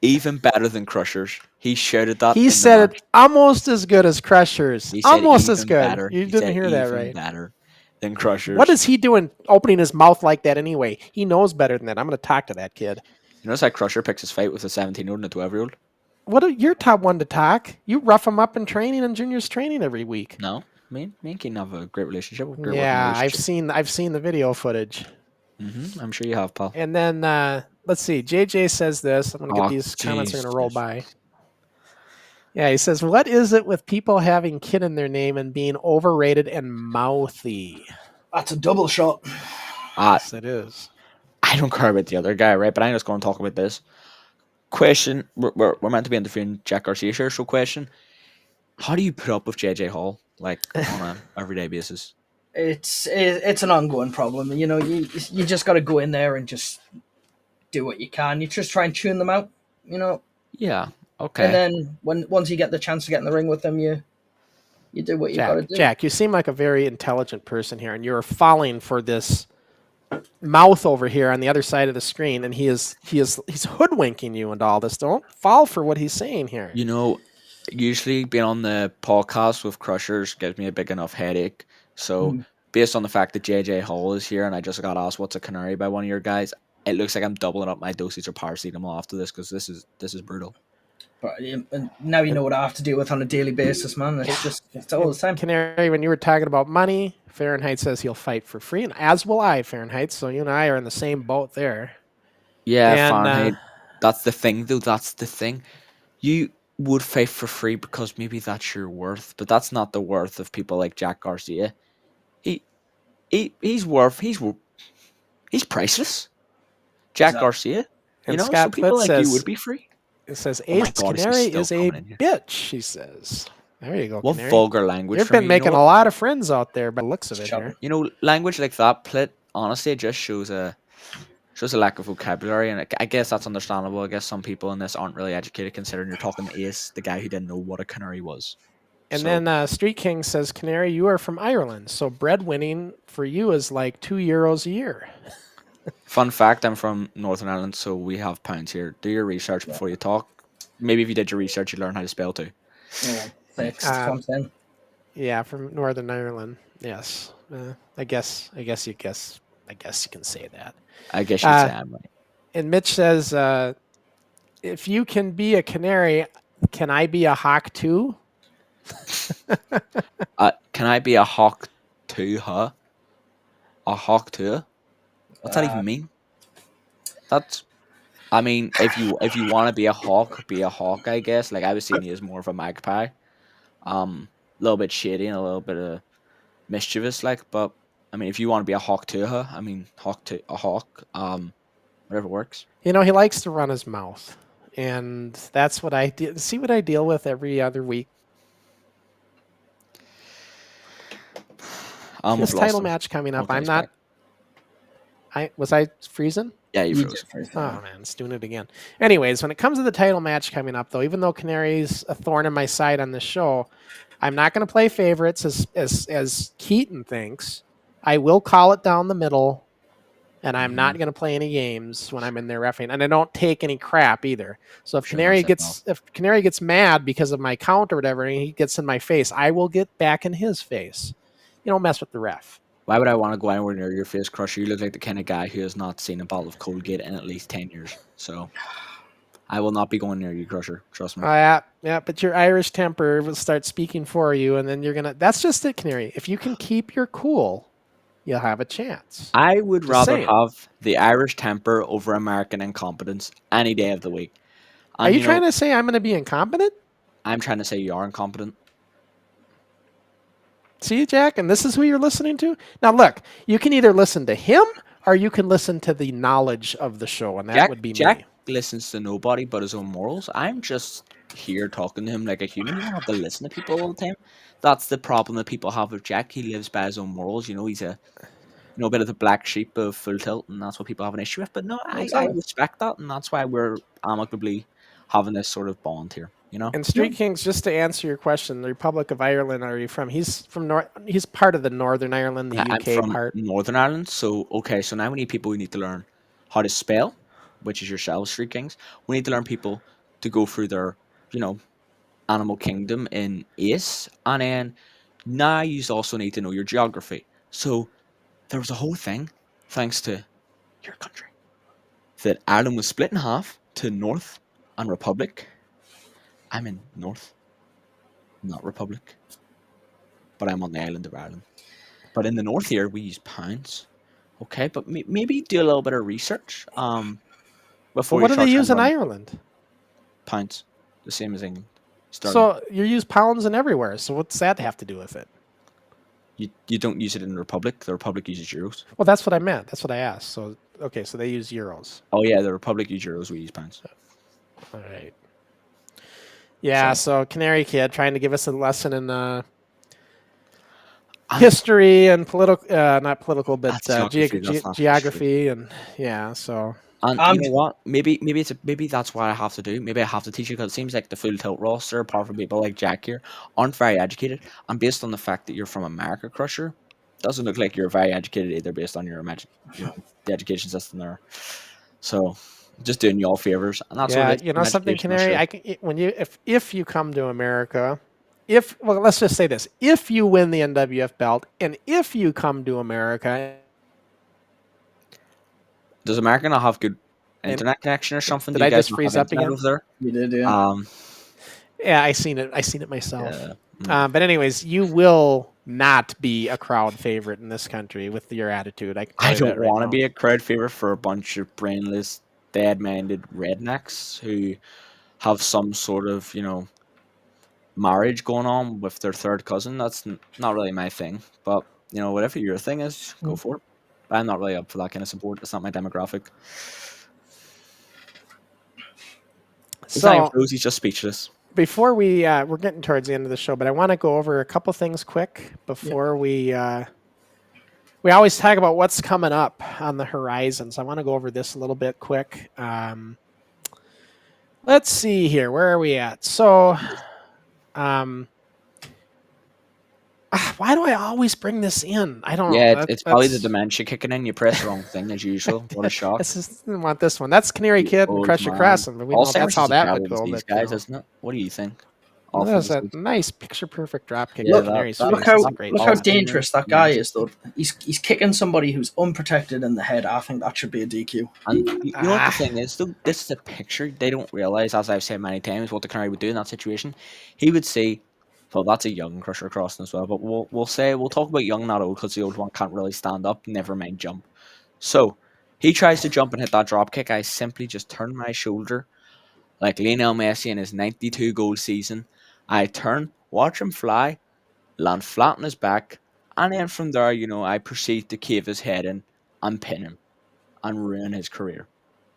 "Even better than Crusher's." He shouted that. He said it almost as good as Crusher's. He said Almost as even good. better. You He didn't said hear that even right. Better than Crusher's. What is he doing opening his mouth like that anyway? He knows better than that. I'm going to talk to that kid. You notice how Crusher picks his fight with a 17-year-old and a 12-year-old? What are your top one to talk? You rough him up in training and juniors training every week. No, me and Keaton have a great relationship. Great working Yeah, relationship. I've seen the video footage. I'm sure you have, pal. And then let's see. JJ says this. I'm going to Oh, get these comments are going to roll Jesus. by. Yeah, he says, "What is it with people having kid in their name and being overrated and mouthy?" That's a double shot. Yes, it is. I don't care about the other guy, right? But I'm just going to talk about this. Question. We're meant to be interviewing Jack Garcia here, so question. How do you put up with JJ Hall, like, on an everyday basis? It's an ongoing problem. You just got to go in there and just do what you can. You just try and tune them out. Yeah. Okay. And then once you get the chance to get in the ring with them, you do what you got to do. Jack, you seem like a very intelligent person here, and you're falling for this mouth over here on the other side of the screen, and he's hoodwinking you into all this. Don't fall for what he's saying here. You know, usually being on the podcast with Crushers gives me a big enough headache. So, based on the fact that JJ Hall is here and I just got asked what's a canary by one of your guys, it looks like I'm doubling up my dosage of paracetamol after this because this is brutal. But now you know what I have to deal with on a daily basis, man. It's all the same. Canary, when you were talking about money, Fahrenheit says he'll fight for free, and as will I, Fahrenheit. So you and I are in the same boat there. Yeah, And, Fahrenheit. That's the thing, though. That's the thing. You would fight for free because maybe that's your worth, but that's not the worth of people like Jack Garcia. He's priceless. Jack Garcia. And So Scott people Fitz like says, you would be free. It says, Oh my Ace God, Canary still is a coming in here. bitch, he says. There you go, What Canary. vulgar language You've from been you, making you know a what? lot of friends out there by the looks of it here. You know, language like that, Plit, honestly, it just shows a lack of vocabulary, and I guess that's understandable. I guess some people in this aren't really educated, considering you're talking to Ace, the guy who didn't know what a canary was. And So, then Street King says, Canary, you are from Ireland, so breadwinning for you is like €2 a year. fun fact, I'm from Northern Ireland, so we have pounds here. Do your research before you talk. Maybe if you did your research, you'd learn how to spell too. Yeah, fixed content. Yeah, from Northern Ireland. Yes. I guess you can say that. I guess you'd say I'm right. And Mitch says, if you can be a canary, can I be a hawk too? Can I be a hawk too, huh? A hawk too? What's that even mean? I mean, if you want to be a hawk, I guess. Like I was seeing you as more of a magpie. A little bit shady and a little bit of mischievous, like. But I mean, if you want to be a hawk too, huh? I mean, a hawk. Whatever works. You know, he likes to run his mouth, and that's what I see. What I deal with every other week. This title match coming up. I'm not. Was I freezing? Yeah, you froze. Oh man, it's doing it again. Anyways, when it comes to the title match coming up, though, even though Canary's a thorn in my side on this show, I'm not going to play favorites as Keaton thinks. I will call it down the middle, and I'm not going to play any games when I'm in there reffing, and I don't take any crap either. So if Canary gets mad because of my count or whatever, and he gets in my face, I will get back in his face. You don't mess with the ref. Why would I want to go anywhere near your face, Crusher? You look like the kind of guy who has not seen a bottle of Colgate in at least 10 years. So I will not be going near you, Crusher. Trust me. Yeah, but your Irish temper will start speaking for you, and then you're going to... That's just it, Canary. If you can keep your cool, you'll have a chance. I would rather have the Irish temper over American incompetence any day of the week. And are you trying to say I'm going to be incompetent? I'm trying to say you are incompetent. See, Jack, and this is who you're listening to? Now, look, you can either listen to him or you can listen to the knowledge of the show, and that would be Jack me. listens to nobody but his own morals. I'm just here talking to him like a human. You don't have to listen to people all the time. That's the problem that people have with Jack. He lives by his own morals. You know, he's a bit of the black sheep of Full Tilt, and that's what people have an issue with. But no, I respect that, and that's why we're amicably having this sort of bond here. You know? And Street Kings, just to answer your question, the Republic of Ireland, are you from? He's from He's part of the Northern Ireland, the UK I'm from part. Northern Ireland. So so now we need people who need to learn how to spell, which is yourselves, Street Kings. We need to learn people to go through their, Animal Kingdom in Ace, and then now you also need to know your geography. So there was a whole thing, thanks to your country, that Ireland was split in half to North and Republic. I'm in North, not Republic, but I'm on the island of Ireland. But in the North here, we use pounds. Okay, but maybe do a little bit of research. Before What do they use in Ireland? Pounds, the same as England. So you use pounds in everywhere. So what's that have to do with it? You don't use it in the Republic. The Republic uses euros. Well, that's what I meant. That's what I asked. So okay, so they use euros. Oh yeah, the Republic use euros. We use pounds. All right. Yeah, so Canary Kid trying to give us a lesson in history and not political, but geography, and yeah. So, and you know what? Maybe that's what I have to do. Maybe I have to teach you, because it seems like the Full Tilt roster, apart from people like Jack here, aren't very educated. And based on the fact that you're from America, Crusher, doesn't look like you're very educated either, based on your the education system there. So just doing you all favors, and that's what Yeah, it is. you know An something, educational Canary. show. I can, when you if you come to America, let's just say this: if you win the NWF belt, and if you come to America, Does America not have good internet connection or something? did Do you I guys just not freeze have up internet again? over there? You did, yeah. Yeah, I seen it myself. Yeah. But anyways, you will not be a crowd favorite in this country with your attitude. I can tell I you that don't right want to now. be a crowd favorite for a bunch of brainless, dead-minded rednecks who have some sort of, marriage going on with their third cousin. That's not really my thing. But, whatever your thing is, go for it. But I'm not really up for that kind of support. It's not my demographic. He's not even So close, he's just speechless. before we're getting towards the end of the show, but I want to go over a couple things quick before we always talk about what's coming up on the horizon. So I want to go over this a little bit quick. Let's see here. Where are we at? So, why do I always bring this in? I don't know. Yeah, it's probably the dementia kicking in. You press the wrong thing as usual. What a shock. Didn't want this one. That's Canary Kid and Old Crush Your man. Crossing. But we know Alzheimer's that's how is a that terrible would go. disease, But, guys, isn't it? What do you think? that Awful was a disease. nice picture perfect drop kick. Yeah, of Canary's that- face. Look how It's a great look how shot. dangerous that guy is, though. He's kicking somebody who's unprotected in the head. I think that should be a DQ. And you know what the thing is, though? This is a picture. They don't realize, as I've said many times, what the Canary would do in that situation. He would say, well, that's a young Crusher Crossing as well, but we'll talk about young, not old, because the old one can't really stand up, never mind jump. So he tries to jump and hit that drop kick. I simply just turn my shoulder like Lionel Messi in his 92 goal season. I turn, watch him fly, land flat on his back, and then from there, I proceed to cave his head in and pin him and ruin his career.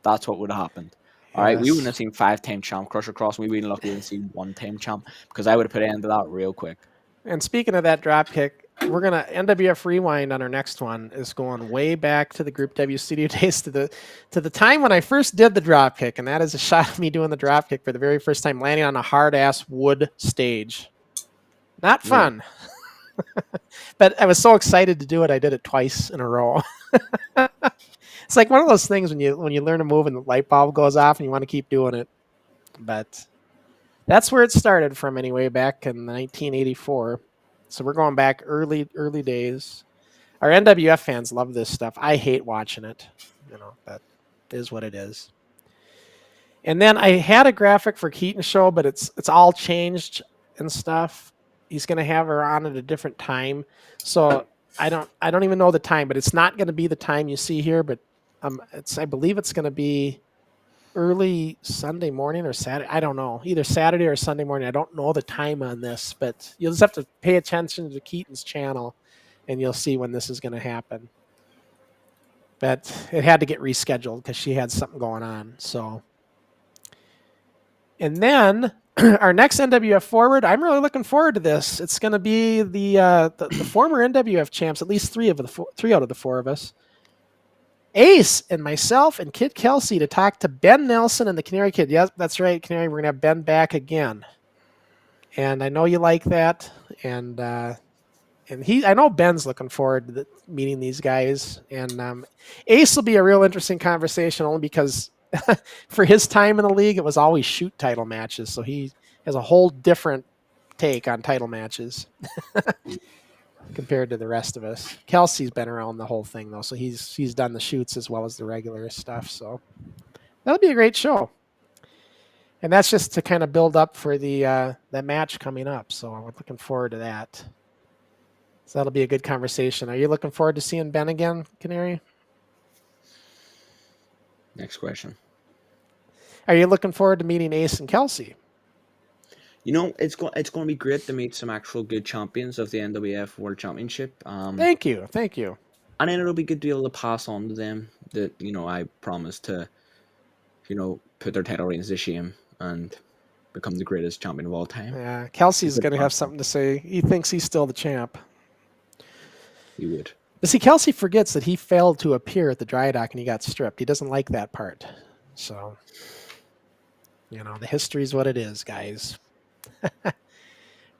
That's what would have happened. All right, we wouldn't have seen 5-time champ Crusher Cross. We wouldn't lucky to see 1-time champ, because I would have put an end to that real quick. And speaking of that drop kick, we're gonna NWF Rewind on our next one is going way back to the Group W studio days to the time when I first did the drop kick, and that is a shot of me doing the drop kick for the very first time, landing on a hard ass wood stage. Not fun. But I was so excited to do it, I did it twice in a row. It's like one of those things when you learn a move and the light bulb goes off and you want to keep doing it. But that's where it started from anyway, back in 1984. So we're going back early days. Our NWF fans love this stuff. I hate watching it. That is what it is. And then I had a graphic for Keaton's show, but it's all changed and stuff. He's going to have her on at a different time. So I don't even know the time, but it's not going to be the time you see here, but I believe it's going to be early Sunday morning or Saturday. I don't know. Either Saturday or Sunday morning. I don't know the time on this, but you'll just have to pay attention to Keaton's channel and you'll see when this is going to happen. But it had to get rescheduled because she had something going on. So, and then our next NWF Forward, I'm really looking forward to this. It's going to be the former NWF champs, at least three out of the four of us. Ace and myself and Kid Kelsey to talk to Ben Nelson and the Canary Kid. Yes, that's right, Canary. We're going to have Ben back again. And I know you like that. And I know Ben's looking forward to meeting these guys. And Ace will be a real interesting conversation only because for his time in the league, it was always shoot title matches. So he has a whole different take on title matches compared to the rest of us. Kelsey's been around the whole thing though, so he's done the shoots as well as the regular stuff. So that'll be a great show. And that's just to kind of build up for the match coming up. So we're looking forward to that. So that'll be a good conversation. Are you looking forward to seeing Ben again, Canary? Next question. Are you looking forward to meeting Ace and Kelsey? It's going to be great to meet some actual good champions of the NWF World Championship. Thank you. And then it'll be good to be able to pass on to them that, I promise to, put their title reigns to shame and become the greatest champion of all time. Yeah, Kelsey's going to have something to say. He thinks he's still the champ. He would. But see, Kelsey forgets that he failed to appear at the dry dock and he got stripped. He doesn't like that part. So, the history's what it is, guys.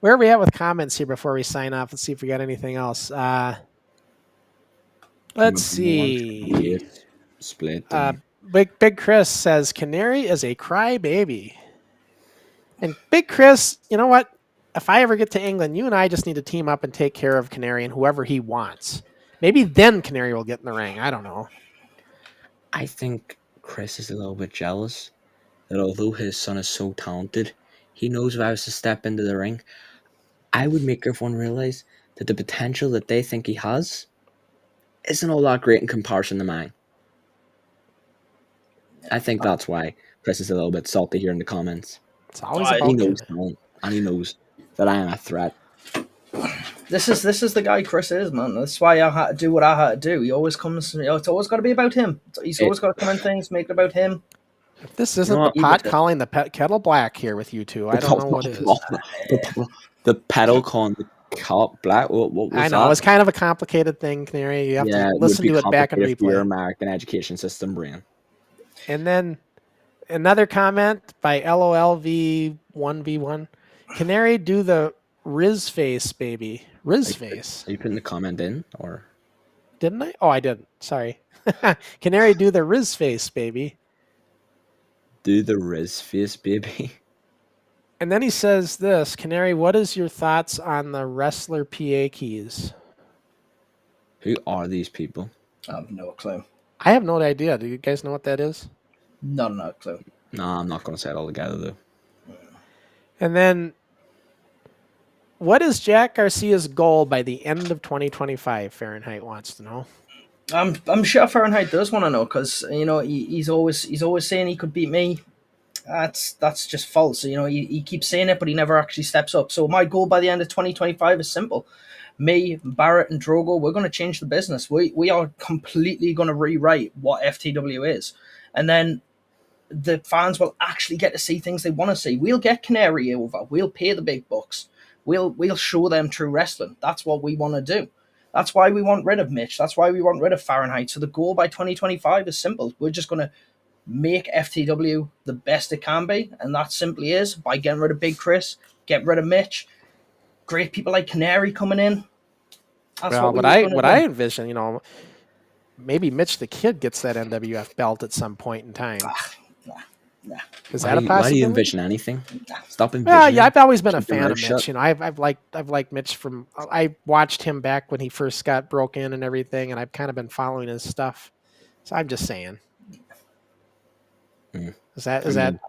Where are we at with comments here before we sign off? Let's see if we got anything else. Let's from a bronze see. weight split. And Big Chris says Canary is a crybaby. And Big Chris, you know what? If I ever get to England, you and I just need to team up and take care of Canary and whoever he wants. Maybe then Canary will get in the ring. I don't know. I think Chris is a little bit jealous that although his son is so talented, he knows if I was to step into the ring, I would make everyone realize that the potential that they think he has isn't all that great in comparison to mine. I think that's why Chris is a little bit salty here in the comments. It's always He about He you. knows talent, and he knows that I am a threat. This is the guy Chris is, man. That's why I had to do what I had to do. He always comes. It's always got to be about him. He's always got to come in things, make it about him. If this isn't know what? the pot calling the kettle black here with you two, I don't know what is. The pedal calling the cup black. What was I know that? it's kind of a complicated thing, Canary. You have Yeah, to it listen would be to it back and complicated for your replay. American education system brain. And then another comment by LOLV1V1. Canary, do the Riz face, baby. Riz face. Are you putting the comment in, or Didn't I? Oh, I didn't. Sorry. Canary, do the Riz face, baby. do the Riz face, baby? And then he says this, Canary, what is your thoughts on the wrestler PA keys? Who are these people? I have no clue. I have no idea. Do you guys know what that is? No clue. No, I'm not going to say it all together though. And then, what is Jack Garcia's goal by the end of 2025? Fahrenheit wants to know. I'm sure Fahrenheit does want to know because he's always saying he could beat me. That's just false. He keeps saying it, but he never actually steps up. So my goal by the end of 2025 is simple. Me, Barrett, and Drogo, we're going to change the business. We are completely going to rewrite what FTW is, and then the fans will actually get to see things they want to see. We'll get Canary over. We'll pay the big bucks. We'll show them true wrestling. That's what we want to do. That's why we want rid of Mitch. That's why we want rid of Fahrenheit. So the goal by 2025 is simple. We're just going to make FTW the best it can be, and that simply is by getting rid of Big Chris, get rid of Mitch, great people like Canary coming in. That's what I envision, maybe Mitch the Kid gets that NWF belt at some point in time. Nah. Is that a possibility? Why do you envision anything? Stop envisioning. Yeah, I've always been a Keep your fan mouth of Mitch. shut. I've liked Mitch from. I watched him back when he first got broke in and everything, and I've kind of been following his stuff. So I'm just saying. Is that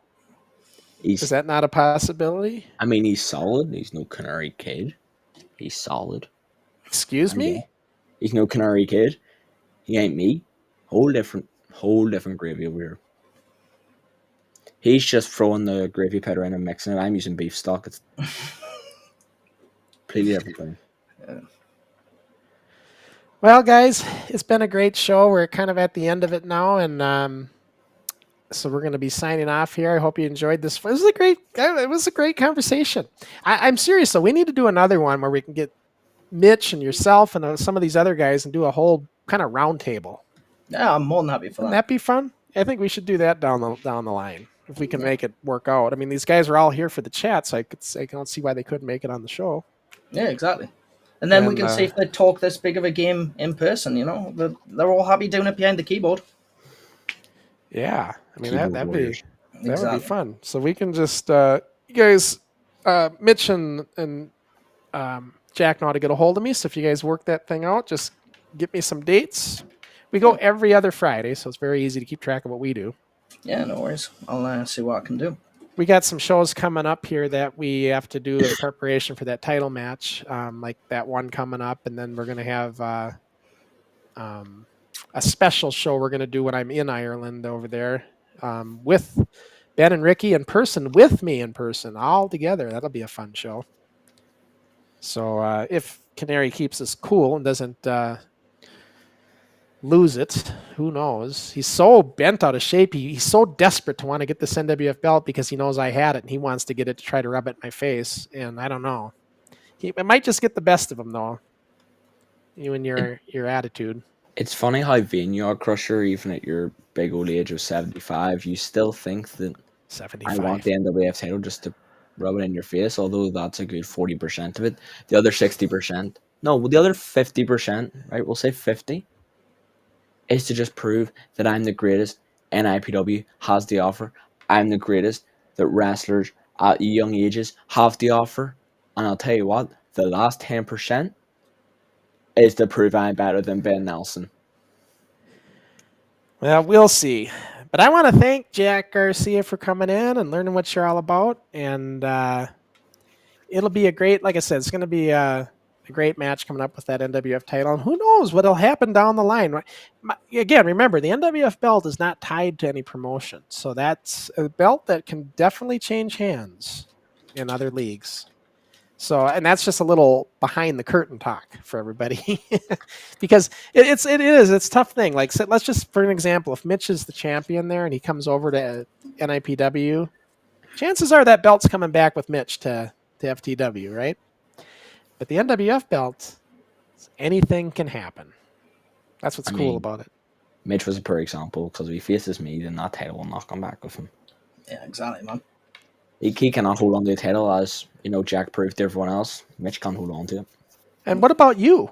not a possibility? I mean, he's solid. He's no Canary Kid. He's solid. Excuse me? Yeah. He's no Canary Kid. He ain't me. Whole different gravy over here. He's just throwing the gravy powder in and mixing it. I'm using beef stock. It's completely different thing. Yeah. Well, guys, it's been a great show. We're kind of at the end of it now, and so we're going to be signing off here. I hope you enjoyed this. It was a great conversation. I'm serious, though. We need to do another one where we can get Mitch and yourself and some of these other guys and do a whole kind of round table. Yeah, I'm more than happy for Wouldn't that. that be fun? I think we should do that down the line if we can make it work out. I mean, these guys are all here for the chat, so I don't see why they couldn't make it on the show. Yeah, exactly. And then we can see if they talk this big of a game in person. They're all happy doing it behind the keyboard. Yeah, I mean that'd be fun. So we can just you guys, Mitch and Jack know how to get a hold of me. So if you guys work that thing out, just get me some dates. We go every other Friday, so it's very easy to keep track of what we do. Yeah, no worries. I'll see what I can do. We got some shows coming up here that we have to do in preparation for that title match, like that one coming up, and then we're going to have a special show we're going to do when I'm in Ireland over there with Ben and Ricky in person, with me in person, all together. That'll be a fun show. So if Canary keeps us cool and doesn't lose it, who knows? He's so bent out of shape. He's so desperate to want to get this NWF belt because he knows I had it and he wants to get it to try to rub it in my face. And I don't know. It might just get the best of him, though. You and your attitude. It's funny how vain you are, Crusher, even at your big old age of 75. You still think that 75. I want the NWF title just to rub it in your face, although that's a good 40% of it. The other 60%, no, the other 50%, right? We'll say 50. is to just prove that I'm the greatest NIPW has the offer. I'm the greatest that wrestlers at young ages have the offer. And I'll tell you what, the last 10% is to prove I'm better than Ben Nelson. Well, we'll see. But I want to thank Jack Garcia for coming in and learning what you're all about. And it'll be a great, like I said, it's going to be a great match coming up with that NWF title. And who knows what'll happen down the line. Again, remember, the NWF belt is not tied to any promotion. So that's a belt that can definitely change hands in other leagues. So, and that's just a little behind the curtain talk for everybody, because it's a tough thing. Like, so let's just, for an example, if Mitch is the champion there and he comes over to NIPW, chances are that belt's coming back with Mitch to FTW, right? But the NWF belt, anything can happen. That's what's cool about it. Mitch was a poor example, because if he faces me, then that title will not come back with him. Yeah, exactly, man. He cannot hold on to the title, as Jack proved to everyone else. Mitch can't hold on to it. And what about you?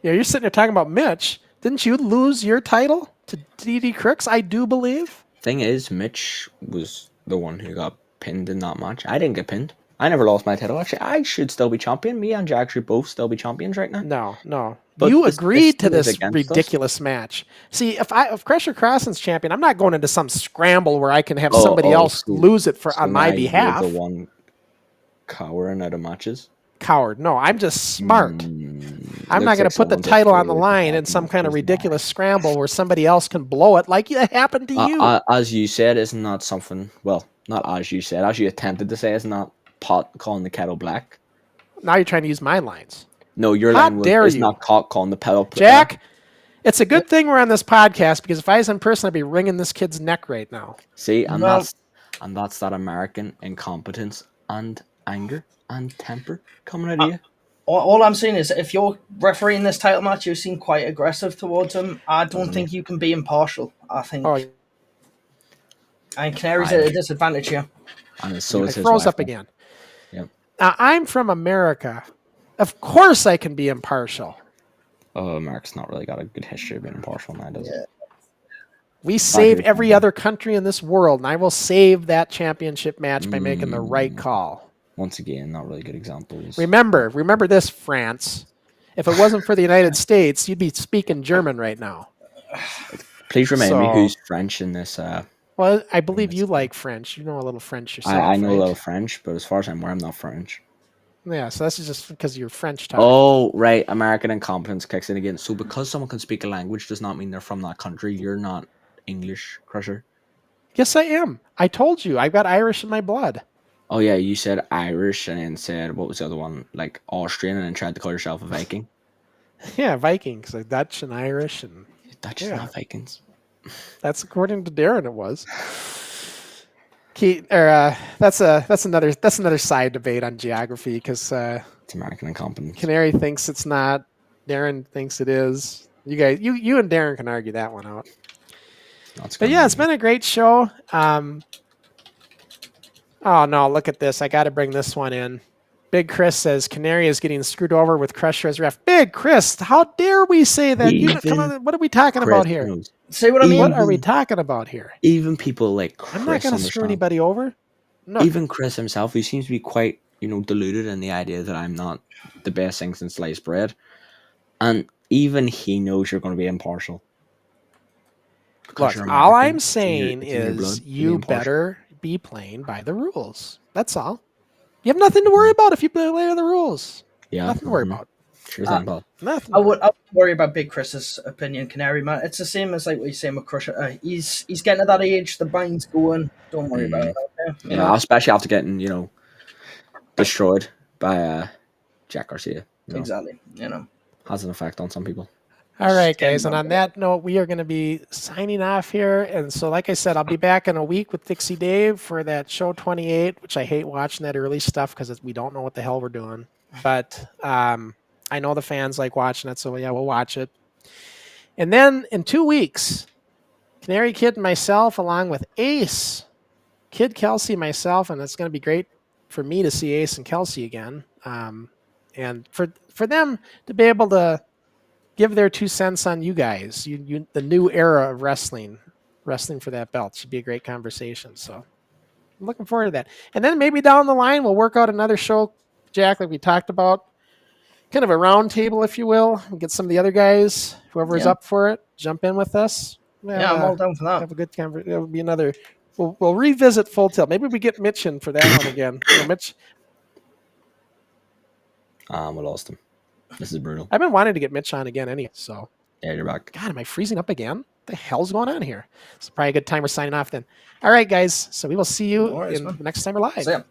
Yeah, you're sitting there talking about Mitch. Didn't you lose your title to DD Crooks, I do believe? Thing is, Mitch was the one who got pinned in that match. I didn't get pinned. I never lost my title. Actually, I should still be champion. Me and Jack should both still be champions right now. No. But you agreed to this against ridiculous match. See, if Crusher Crossen's champion, I'm not going into some scramble where I can have somebody else lose it on my behalf. You're the one cowering out of matches. Coward. No, I'm just smart. I'm not going to put the title on the line in some kind of ridiculous scramble where somebody else can blow it like it happened to you. As you said, isn't that something? Well, not as you said. As you attempted to say, isn't that pot calling the kettle black? Now you're trying to use my lines. No, your line is not calling the kettle black. Jack, it's a good thing we're on this podcast, because if I was in person, I'd be wringing this kid's neck right now. See, and that's that American incompetence and anger and temper coming out of you. All I'm saying is, if you're refereeing this title match, you seem quite aggressive towards him. I don't think you can be impartial. I think. And Canary's at a disadvantage here. And so it froze up again. Yep. Now, I'm from America. Of course I can be impartial. Oh, America's not really got a good history of being impartial now, does it? We save every other country in this world, and I will save that championship match by making the right call. Once again, not really good examples. Remember this, France. If it wasn't for the United States, you'd be speaking German right now. Please remind me who's French in this. Well, I believe you like French. You know a little French yourself. I know a little French, but as far as I'm aware, I'm not French. Yeah, so that's just because you're French talking. Oh, right. American incompetence kicks in again. So because someone can speak a language does not mean they're from that country. You're not English, Crusher. Yes, I am. I told you. I've got Irish in my blood. Oh, yeah. You said Irish and then said, what was the other one? Like Austrian, and then tried to call yourself a Viking. Yeah, Vikings. Like Dutch and Irish. And Dutch is not Vikings. That's according to Darren, it was. That's another side debate on geography, because it's American incompetence. Canary thinks it's not. Darren thinks it is. You guys, you and Darren can argue that one out. But yeah, it's been a great show. Oh no, look at this! I got to bring this one in. Big Chris says Canary is getting screwed over with Crusher as ref. Big Chris, how dare we say that? Come on, what are we talking about here? Knows. Say what I mean. What are we talking about here? Even people like Chris, I'm not going to screw anybody over. No. Even Chris himself, who seems to be quite, deluded in the idea that I'm not the best thing since sliced bread, and even he knows you're going to be impartial. Look, all I'm saying is you better be playing by the rules. That's all. You have nothing to worry about if you play by the rules. Yeah, nothing to worry about. Sure thing, Bob. Nothing. I would worry about Big Chris's opinion, Canary, man. It's the same as like what you're saying with Crusher. He's getting to that age, the mind's going. Don't worry about it. Okay? Yeah, especially after getting destroyed by Jack Garcia. Exactly. Has an effect on some people. All right, guys. And on that note, we are going to be signing off here. And so, like I said, I'll be back in a week with Dixie Dave for that show 28, which I hate watching that early stuff because we don't know what the hell we're doing. But I know the fans like watching it, so yeah, we'll watch it. And then in 2 weeks, Canary Kid and myself, along with Ace, Kid, Kelsey, myself, and it's going to be great for me to see Ace and Kelsey again. And for them to be able to give their 2 cents on you guys. The new era of wrestling for that belt should be a great conversation. So I'm looking forward to that. And then maybe down the line we'll work out another show, Jack, like we talked about, kind of a round table, if you will, and get some of the other guys, whoever's up for it, jump in with us. Yeah, I'm all down for that. Have a good conversation. That would be another. We'll revisit Full Tilt. Maybe we get Mitch in for that one again. Mitch. We lost him. This is brutal. I've been wanting to get Mitch on again anyway, so. Yeah, you're back. God, am I freezing up again? What the hell's going on here? It's probably a good time we're signing off then. All right, guys. So we will see you No worries, in man. the next time we're live. See ya.